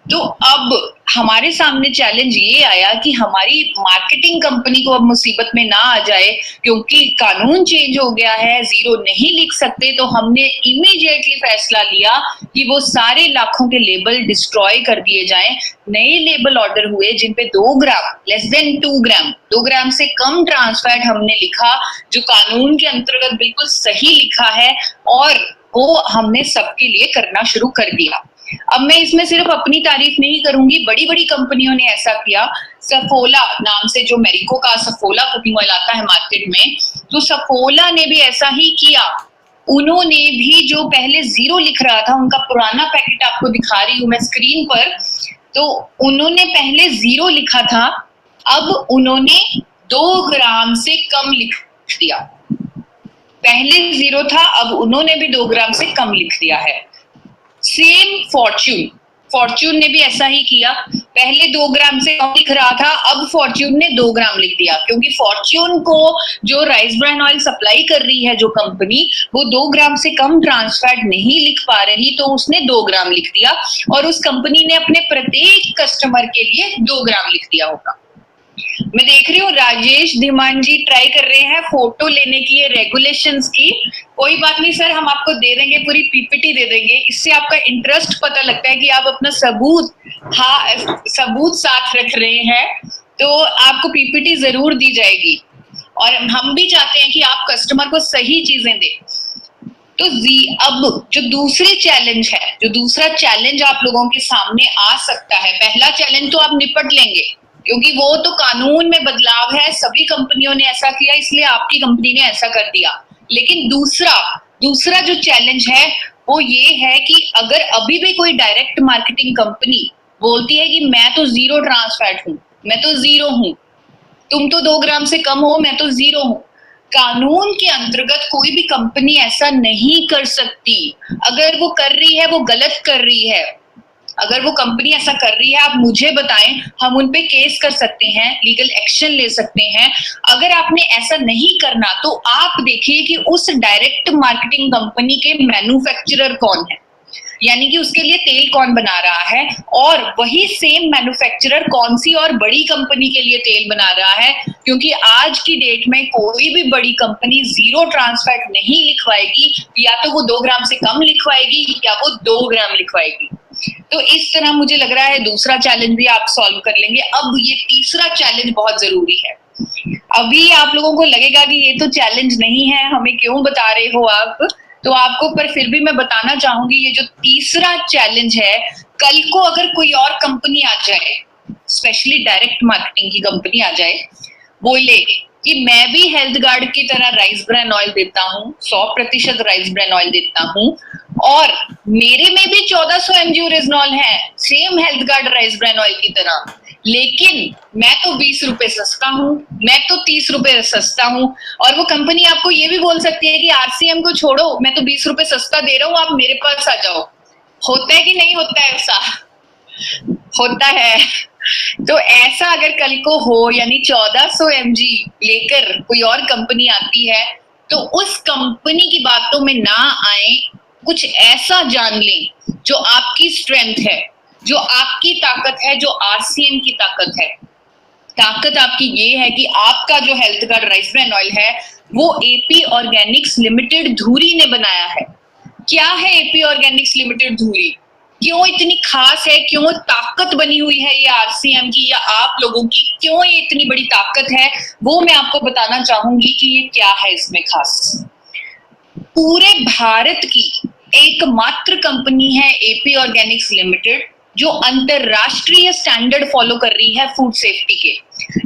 S1: तो अब हमारे सामने चैलेंज ये आया कि हमारी मार्केटिंग कंपनी को अब मुसीबत में ना आ जाए, क्योंकि कानून चेंज हो गया है, 0 नहीं लिख सकते। तो हमने इमीडिएटली फैसला लिया कि वो सारे लाखों के लेबल डिस्ट्रॉय कर दिए जाएं। नए लेबल ऑर्डर हुए जिन पे 2 ग्राम, लेस देन 2 ग्राम, 2 ग्राम से कम ट्रांस फैट हमने लिखा, जो कानून के अंतर्गत बिल्कुल सही लिखा है, और वो हमने सबके लिए करना शुरू कर दिया। अब मैं इसमें सिर्फ अपनी तारीफ नहीं करूंगी, बड़ी बड़ी कंपनियों ने ऐसा किया। सफोला नाम से जो मेरिको का सफोला कुकिंग ऑयल आता है मार्केट में, तो सफोला ने भी ऐसा ही किया। उन्होंने भी जो पहले 0 लिख रहा था, उनका पुराना पैकेट आपको दिखा रही हूं मैं स्क्रीन पर, तो उन्होंने पहले 0 लिखा था, अब उन्होंने 2 ग्राम से कम लिख दिया। पहले 0 था, अब उन्होंने भी 2 ग्राम से कम लिख दिया है। सेम फॉर्च्यून ने भी ऐसा ही किया। पहले 2 ग्राम से कम लिख रहा था, अब फॉर्च्यून ने 2 ग्राम लिख दिया, क्योंकि फॉर्च्यून को जो राइस ब्रान ऑयल सप्लाई कर रही है जो कंपनी, वो 2 ग्राम से कम ट्रांस फैट नहीं लिख पा रही, तो उसने 2 ग्राम लिख दिया, और उस कंपनी ने अपने प्रत्येक कस्टमर के लिए 2 ग्राम लिख दिया होगा। मैं देख रही हूँ राजेश धीमान जी ट्राई कर रहे हैं फोटो लेने की, ये रेगुलेशंस की। कोई बात नहीं सर, हम आपको दे देंगे, पूरी पीपीटी दे देंगे। इससे आपका इंटरेस्ट पता लगता है कि आप अपना सबूत साथ रख रहे हैं, तो आपको पीपीटी जरूर दी जाएगी। और हम भी चाहते हैं कि आप कस्टमर को सही चीजें दें। तो अब जो दूसरा चैलेंज आप लोगों के सामने आ सकता है, पहला चैलेंज तो आप निपट लेंगे क्योंकि वो तो कानून में बदलाव है, सभी कंपनियों ने ऐसा किया, इसलिए आपकी कंपनी ने ऐसा कर दिया। लेकिन दूसरा जो चैलेंज है वो ये है कि अगर अभी भी कोई डायरेक्ट मार्केटिंग कंपनी बोलती है कि मैं तो 0 ट्रांस फैट हूं, मैं तो 0 हूं, तुम तो 2 ग्राम से कम हो, मैं तो 0 हूं, कानून के अंतर्गत कोई भी कंपनी ऐसा नहीं कर सकती। अगर वो कर रही है वो गलत कर रही है। अगर वो कंपनी ऐसा कर रही है, आप मुझे बताएं, हम उन पे केस कर सकते हैं, लीगल एक्शन ले सकते हैं। अगर आपने ऐसा नहीं करना तो आप देखिए कि उस डायरेक्ट मार्केटिंग कंपनी के मैन्युफैक्चरर कौन है, यानी कि उसके लिए तेल कौन बना रहा है, और वही सेम मैन्युफैक्चरर कौन सी और बड़ी कंपनी के लिए तेल बना रहा है। क्योंकि आज की डेट में कोई भी बड़ी कंपनी 0 ट्रांस फैट नहीं लिखवाएगी, या तो वो 2 ग्राम से कम लिखवाएगी या वो 2 ग्राम लिखवाएगी। तो इस तरह मुझे लग रहा है दूसरा चैलेंज भी आप सॉल्व कर लेंगे। अब ये तीसरा चैलेंज बहुत जरूरी है। अभी आप लोगों को लगेगा कि ये तो चैलेंज नहीं है, हमें क्यों बता रहे हो आप, तो आपको पर फिर भी मैं बताना चाहूंगी, ये जो तीसरा चैलेंज है, कल को अगर कोई और कंपनी आ जाए, स्पेशली डायरेक्ट मार्केटिंग की कंपनी आ जाए, बोले कि मैं भी हेल्थ गार्ड की तरह राइस ब्रान ऑयल देता हूँ, 100% राइस ब्रान ऑयल देता हूँ, और मेरे में भी 1400 mg ओरिजिनॉल है, same health guard rice bran oil की तरह, लेकिन मैं तो 20 रुपए सस्ता हूँ, मैं तो 30 रुपए सस्ता हूँ। और वो कंपनी आपको ये भी बोल सकती है कि आरसीएम को छोड़ो, मैं तो 20 रुपए सस्ता दे रहा हूँ, आप मेरे पास आ जाओ। होता है कि नहीं होता है? ऐसा होता है। तो ऐसा अगर कल को हो, यानी 1400 mg लेकर कोई और कंपनी आती है, तो उस कंपनी की बातों में ना आए, कुछ ऐसा जान लें जो आपकी स्ट्रेंथ है, जो आपकी ताकत है, जो आरसीएम की ताकत है। ताकत आपकी ये है कि आपका जो health guard rice bran oil है वो एपी ऑर्गेनिक्स लिमिटेड धुरी ने बनाया है। क्या है एपी ऑर्गेनिक्स लिमिटेड धुरी, क्यों इतनी खास है, क्यों ताकत बनी हुई है ये आरसीएम की या आप लोगों की, क्यों ये इतनी बड़ी ताकत है, वो मैं आपको बताना चाहूंगी कि ये क्या है इसमें खास। पूरे भारत की एकमात्र कंपनी है एपी ऑर्गेनिक्स लिमिटेड जो अंतरराष्ट्रीय स्टैंडर्ड फॉलो कर रही है फूड सेफ्टी के,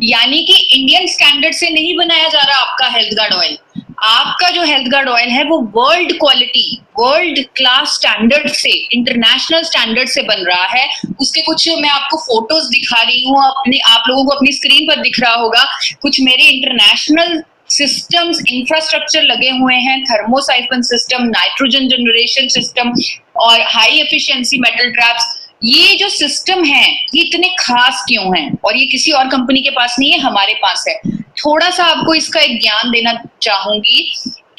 S1: यानी कि इंडियन स्टैंडर्ड से नहीं बनाया जा रहा आपका हेल्थ गार्ड ऑयल। आपका जो हेल्थ गार्ड ऑयल है वो world quality, world class standard से, इंटरनेशनल स्टैंडर्ड से बन रहा है। उसके कुछ मैं आपको फोटोज दिखा रही हूँ, अपने आप लोगों को अपनी स्क्रीन पर दिख रहा होगा, कुछ मेरे इंटरनेशनल सिस्टम्स इंफ्रास्ट्रक्चर लगे हुए हैं, thermosiphon system, nitrogen generation system और हाई एफिशिएंसी मेटल ट्रैप्स। ये जो सिस्टम है ये इतने खास क्यों हैं और ये किसी और कंपनी के पास नहीं है, हमारे पास है। थोड़ा सा आपको इसका एक ज्ञान देना चाहूंगी।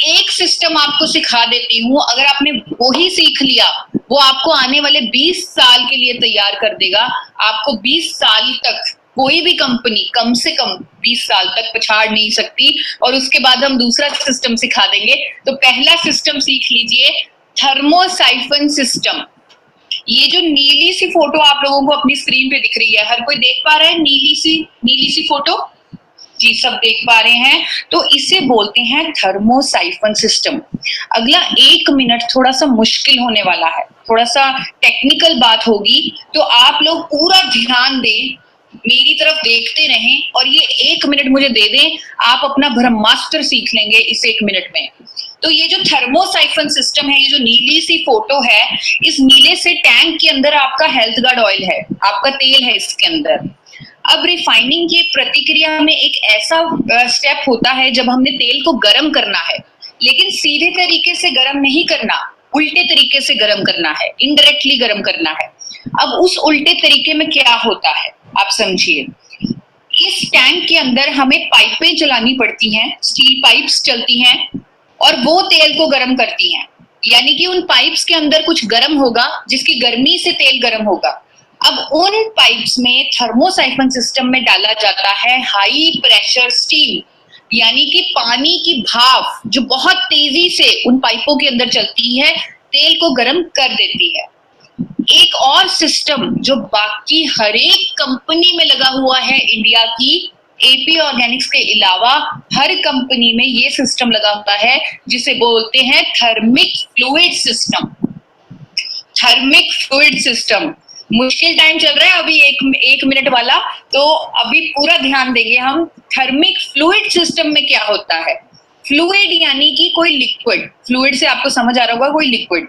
S1: एक सिस्टम आपको सिखा देती हूँ, अगर आपने वो ही सीख लिया वो आपको आने वाले 20 साल के लिए तैयार कर देगा। आपको 20 साल तक कोई भी कंपनी कम से कम 20 साल तक पछाड़ नहीं सकती। और उसके बाद हम दूसरा सिस्टम सिखा देंगे। तो पहला सिस्टम सीख लीजिए, थर्मोसाइफन सिस्टम। ये जो नीली सी फोटो आप लोगों को अपनी स्क्रीन पे दिख रही है, हर कोई देख पा रहा है नीली सी फोटो? जी, सब देख पा रहे हैं। तो इसे बोलते हैं थर्मोसाइफन सिस्टम। अगला 1 मिनट थोड़ा सा मुश्किल होने वाला है, थोड़ा सा टेक्निकल बात होगी, तो आप लोग पूरा ध्यान दें, मेरी तरफ देखते रहें और ये 1 मिनट मुझे दे दें, आप अपना ब्रह्मास्त्र सीख लेंगे इस 1 मिनट में। तो ये जो थर्मोसाइफन सिस्टम है, ये जो नीली सी फोटो है, इस नीले से टैंक के अंदर आपका हेल्थ गार्ड ऑयल है, आपका तेल है इसके अंदर। अब रिफाइनिंग की प्रतिक्रिया में एक ऐसा स्टेप होता है जब हमने तेल को गर्म करना है, लेकिन सीधे तरीके से गर्म नहीं करना, उल्टे तरीके से गर्म करना है, इनडायरेक्टली गर्म करना है। अब उस उल्टे तरीके में क्या होता है आप समझिए। इस टैंक के अंदर हमें पाइपें चलानी पड़ती हैं, स्टील पाइप्स चलती हैं और वो तेल को गर्म करती हैं, यानी कि उन पाइप्स के अंदर कुछ गर्म होगा जिसकी गर्मी से तेल गर्म होगा। अब उन पाइप्स में थर्मोसाइफन सिस्टम में डाला जाता है हाई प्रेशर स्टीम, यानी कि पानी की भाप जो बहुत तेजी से उन पाइपों के अंदर चलती है, तेल को गर्म कर देती है। एक और सिस्टम जो बाकी हर एक कंपनी में लगा हुआ है इंडिया की, एपी ऑर्गेनिक्स के अलावा हर कंपनी में ये सिस्टम लगा होता है जिसे बोलते हैं thermic fluid system. Thermic fluid system मुश्किल टाइम चल रहा है अभी एक मिनट वाला, तो अभी पूरा ध्यान देंगे हम। थर्मिक फ्लूइड सिस्टम में क्या होता है? फ्लूइड यानी कि कोई लिक्विड, फ्लूइड से आपको समझ आ रहा होगा कोई लिक्विड,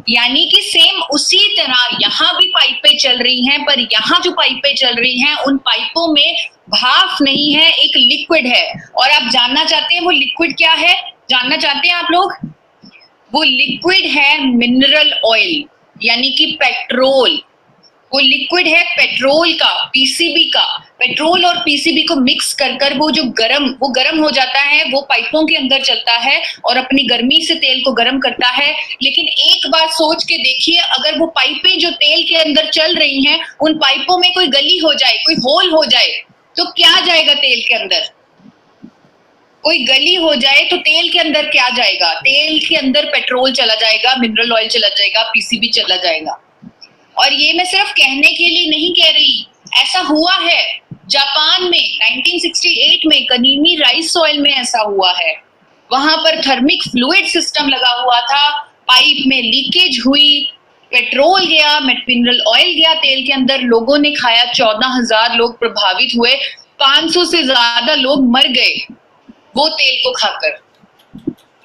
S1: यानी कि सेम उसी तरह यहाँ भी पाइपें चल रही हैं, पर यहाँ जो पाइपें चल रही हैं उन पाइपों में भाप नहीं है, एक लिक्विड है। और आप जानना चाहते हैं वो लिक्विड क्या है? जानना चाहते हैं आप लोग? वो लिक्विड है मिनरल ऑयल, यानी कि पेट्रोल। वो लिक्विड है पेट्रोल का, पीसीबी का। पेट्रोल और पीसीबी को मिक्स कर कर वो गर्म हो जाता है, वो पाइपों के अंदर चलता है और अपनी गर्मी से तेल को गर्म करता है। लेकिन एक बार सोच के देखिए, अगर वो पाइपें जो तेल के अंदर चल रही हैं, उन पाइपों में कोई गली हो जाए, कोई होल हो जाए, तो क्या जाएगा तेल के अंदर? कोई गली हो जाए तो तेल के अंदर क्या जाएगा? तेल के अंदर पेट्रोल चला जाएगा, मिनरल ऑयल चला जाएगा, पीसीबी चला जाएगा। और ये मैं सिर्फ कहने के लिए नहीं कह रही, ऐसा हुआ है जापान में 1968 में कनीमी राइस ऑयल में ऐसा हुआ है। वहां पर थर्मिक फ्लूइड सिस्टम लगा हुआ था, पाइप में लीकेज हुई, पेट्रोल गया, मिनरल ऑयल गया तेल के अंदर, लोगों ने खाया, 14,000 लोग प्रभावित हुए, 500 से ज्यादा लोग मर गए वो तेल को खाकर।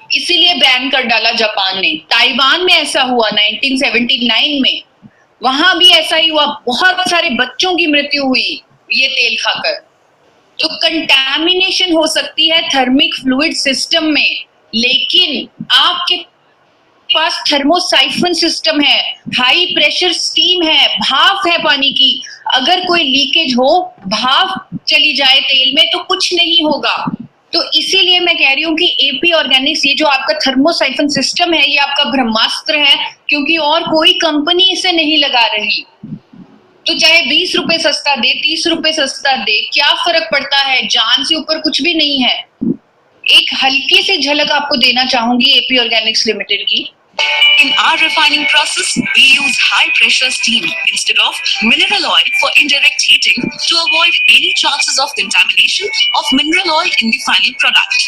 S1: इसीलिए बैन कर डाला जापान ने। ताइवान में ऐसा हुआ 1979 में, वहां भी ऐसा ही हुआ, बहुत सारे बच्चों की मृत्यु हुई ये तेल खाकर। तो कंटामिनेशन हो सकती है थर्मिक फ्लूइड सिस्टम में, लेकिन आपके पास थर्मोसाइफन सिस्टम है, हाई प्रेशर स्टीम है, भाप है पानी की। अगर कोई लीकेज हो, भाप चली जाए तेल में तो कुछ नहीं होगा। तो इसीलिए मैं कह रही हूँ कि एपी ऑर्गेनिक्स ये जो आपका थर्मोसाइफन सिस्टम है, ये आपका ब्रह्मास्त्र है, क्योंकि और कोई कंपनी इसे नहीं लगा रही। तो चाहे 20 रुपए सस्ता दे, 30 रुपए सस्ता दे, क्या फर्क पड़ता है, जान से ऊपर कुछ भी नहीं है। एक हल्की सी झलक आपको देना चाहूंगी एपी ऑर्गेनिक्स लिमिटेड की। In our refining process, we use high pressure steam instead of mineral oil for indirect heating to avoid any chances of contamination of mineral oil in the final product.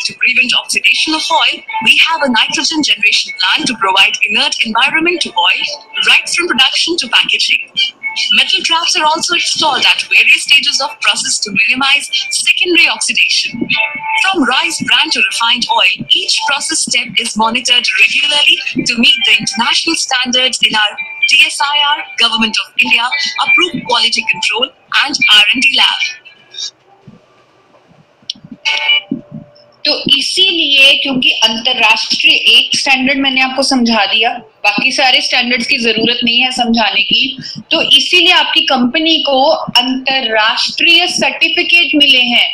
S1: To prevent oxidation of oil, we have a nitrogen generation plant to provide inert environment to oil right from production to packaging. Metal traps are also installed at various stages of process to minimize secondary oxidation. From rice bran to refined oil, each process step is monitored regularly to meet the international standards in our DSIR, Government of India, approved quality control and R&D lab. तो इसीलिए, क्योंकि अंतरराष्ट्रीय एक स्टैंडर्ड मैंने आपको समझा दिया, बाकी सारे स्टैंडर्ड्स की जरूरत नहीं है समझाने की, तो इसीलिए आपकी कंपनी को अंतरराष्ट्रीय सर्टिफिकेट मिले हैं।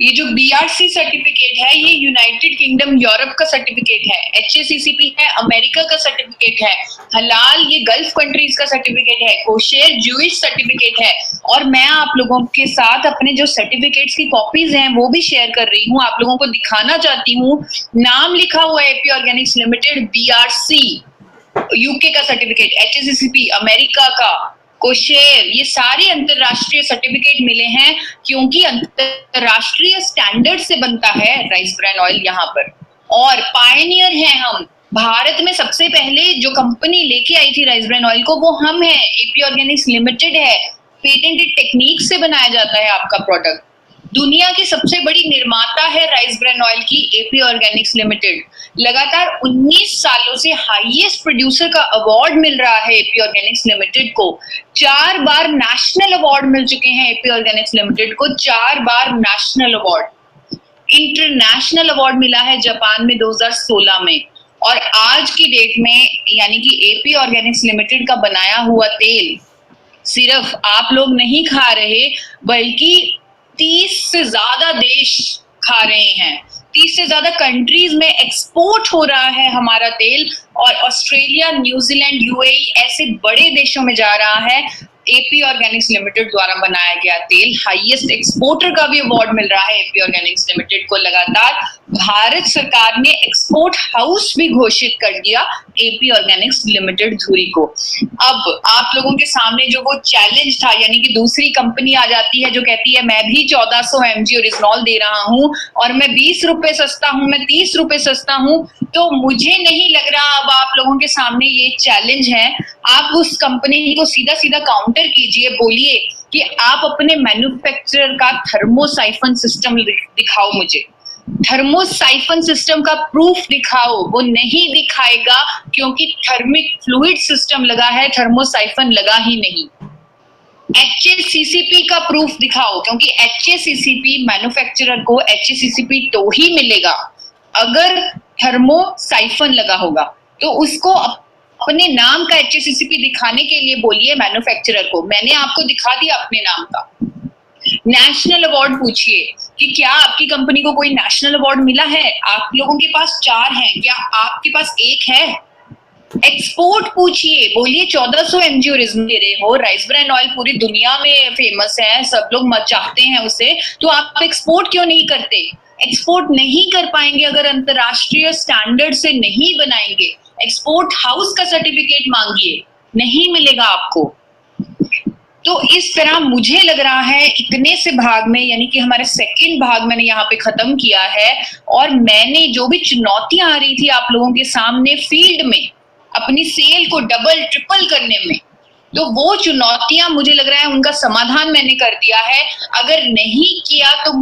S1: ये जो BRC सर्टिफिकेट है, ये यूनाइटेड किंगडम यूरोप का सर्टिफिकेट है, HACCP है अमेरिका का सर्टिफिकेट है, हलाल ये गल्फ कंट्रीज का सर्टिफिकेट है, कोशेर ज्यूइश सर्टिफिकेट है। और मैं आप लोगों के साथ अपने जो सर्टिफिकेट्स की कॉपीज हैं वो भी शेयर कर रही हूँ, आप लोगों को दिखाना चाहती हूँ। नाम लिखा हुआ है AP Organics limited, BRC UK का सर्टिफिकेट, HACCP अमेरिका का, कोशेर, ये सारे अंतरराष्ट्रीय सर्टिफिकेट मिले हैं क्योंकि अंतरराष्ट्रीय स्टैंडर्ड से बनता है राइस ब्रान ऑयल यहाँ पर। और पायनियर हैं हम, भारत में सबसे पहले जो कंपनी लेके आई थी राइस ब्रान ऑयल को वो हम हैं, एपी ऑर्गेनिक्स लिमिटेड है। पेटेंटेड टेक्निक से बनाया जाता है आपका प्रोडक्ट। दुनिया की सबसे बड़ी निर्माता है राइस ब्रान ऑयल की एपी ऑर्गेनिक्स लिमिटेड। लगातार 19 सालों से हाईएस्ट प्रोड्यूसर का अवार्ड मिल रहा है एपी ऑर्गेनिक्स लिमिटेड को। 4 बार नेशनल अवार्ड मिल चुके हैं एपी ऑर्गेनिक्स लिमिटेड को, 4 बार नेशनल अवार्ड। इंटरनेशनल अवार्ड मिला है जापान में 2016 में। और आज की डेट में यानी कि एपी ऑर्गेनिक्स लिमिटेड का बनाया हुआ तेल सिर्फ आप लोग नहीं खा रहे, बल्कि 30 से ज्यादा देश खा रहे हैं। 30 से ज्यादा कंट्रीज में एक्सपोर्ट हो रहा है हमारा तेल, और ऑस्ट्रेलिया, न्यूजीलैंड, यूएई ऐसे बड़े देशों में जा रहा है एपी ऑर्गेनिक्स लिमिटेड द्वारा बनाया गया तेल। हाईएस्ट एक्सपोर्टर का भी अवार्ड मिल रहा है एपी ऑर्गेनिक्स लिमिटेड को। लगातार भारत सरकार ने एक्सपोर्ट हाउस भी घोषित कर दिया एपी ऑर्गेनिक्स लिमिटेड धुरी को। अब आप लोगों के सामने जो वो चैलेंज था, यानी कि दूसरी कंपनी आ जाती है जो कहती है मैं भी 1400 mg ओरिजिनॉल दे रहा हूं और मैं 20 रुपए सस्ता हूं, मैं 30 रुपए सस्ता हूं, तो मुझे नहीं लग रहा अब आप लोगों के सामने ये चैलेंज है। आप उस कंपनी को सीधा सीधा काउंटर कीजिए, बोलिए कि आप अपने मैन्युफैक्चरर का थर्मोसाइफन सिस्टम दिखाओ मुझे, थर्मोसाइफन सिस्टम का प्रूफ दिखाओ। वो नहीं दिखाएगा क्योंकि थर्मिक फ्लूइड सिस्टम लगा है, थर्मोसाइफन लगा ही नहीं। HACCP का प्रूफ दिखाओ, क्योंकि HACCP मैन्युफैक्चरर को HACCP तो ही मिलेगा अगर थर्मोसाइफन लगा होगा। तो उसको अपने नाम का HACCP दिखाने के लिए बोलिए मैन्युफैक्चरर को, मैंने आपको दिखा दिया अपने नाम का। नेशनल अवार्ड पूछिए कि क्या आपकी कंपनी को कोई नेशनल अवार्ड मिला है? आप लोगों के पास 4 हैं, क्या आपके पास 1 है? एक्सपोर्ट पूछिए, बोलिए 1400 mg ओरिजिनल दे रहे हो, राइस ब्रान ऑयल पूरी दुनिया में फेमस है, सब लोग चाहते हैं उसे, तो आप एक्सपोर्ट क्यों नहीं करते? एक्सपोर्ट नहीं कर पाएंगे अगर अंतरराष्ट्रीय स्टैंडर्ड से नहीं बनाएंगे। एक्सपोर्ट हाउस का सर्टिफिकेट मांगिए, नहीं मिलेगा आपको। तो इस तरह मुझे लग रहा है इतने से भाग में, यानी कि हमारे सेकंड भाग मैंने यहाँ पे खत्म किया है, और मैंने जो भी चुनौतियां आ रही थी आप लोगों के सामने फील्ड में अपनी सेल को डबल ट्रिपल करने में, तो वो चुनौतियां मुझे लग रहा है उनका समाधान मैंने कर दिया है। अगर नहीं किया तो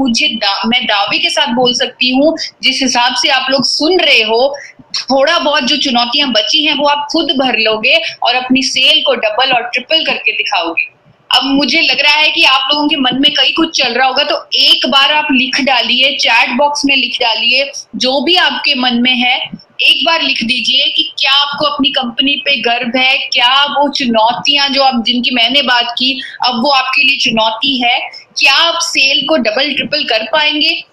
S1: मैं दावे के साथ बोल सकती हूँ, जिस हिसाब से आप लोग सुन रहे हो, थोड़ा बहुत जो चुनौतियां बची हैं वो आप खुद भर लोगे और अपनी सेल को डबल और ट्रिपल करके दिखाओगे। अब मुझे लग रहा है कि आप लोगों के मन में कई कुछ चल रहा होगा, तो एक बार आप लिख डालिए, चैट बॉक्स में लिख डालिए जो भी आपके मन में है, एक बार लिख दीजिए कि क्या आपको अपनी कंपनी पे गर्व है, क्या वो चुनौतियां जो आप जिनकी मैंने बात की अब वो आपके लिए चुनौती है, क्या आप सेल को डबल ट्रिपल कर पाएंगे?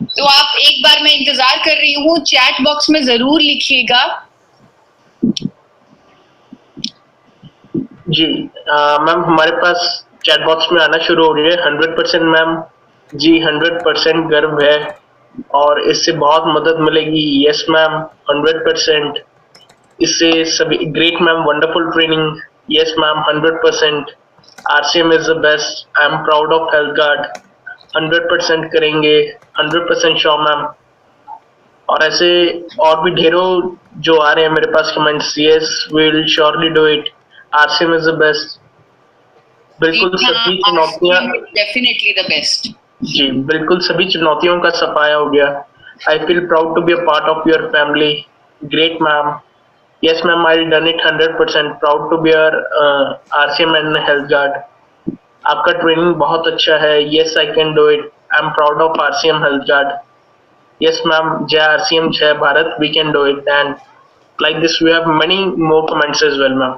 S1: तो आप एक बार, मैं इंतजार कर रही हूँ, चैट बॉक्स में जरूर लिखिएगा।
S2: जी मैम, हमारे पास चैटबॉट्स में आना शुरू हो गई है 100% मैम। जी 100% गर्व है और इससे बहुत मदद मिलेगी। Yes ma'am, 100%। इससे सभी great ma'am, wonderful training. Yes ma'am, 100%। RCM is the best. I am proud of health guard. 100% करेंगे, 100% श्योर मैम। और ऐसे और भी ढेरों जो आ रहे हैं मेरे पास comments. Yes, we will surely do it. RCM is the best.
S1: जी
S2: बिल्कुल
S1: हाँ,
S2: सभी चुनौतियां।
S1: RCM is definitely the best.
S2: जी बिल्कुल सभी चुनौतियों का सफाया हो गया। I feel proud to be a part of your family. Great ma'am. Yes ma'am, I done it 100%। Proud to be your RCM and health guard. आपका ट्रेनिंग बहुत अच्छा है। Yes, I can do it. I am proud of RCM health guard. Yes ma'am, जय आरसीएम, जय Bharat, we can do it. And like this we have many more comments as well ma'am.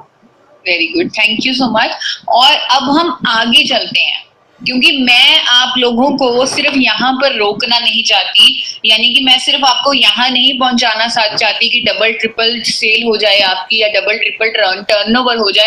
S1: Very good, thank you so much. और अब हम आगे चलते हैं, क्योंकि मैं आप लोगों को सिर्फ यहाँ पर रोकना नहीं चाहती, यानी कि मैं सिर्फ आपको यहाँ नहीं पहुंचाना चाहती कि डबल ट्रिपल सेल हो जाए आपकी या डबल ट्रिपल टर्नओवर हो जाए।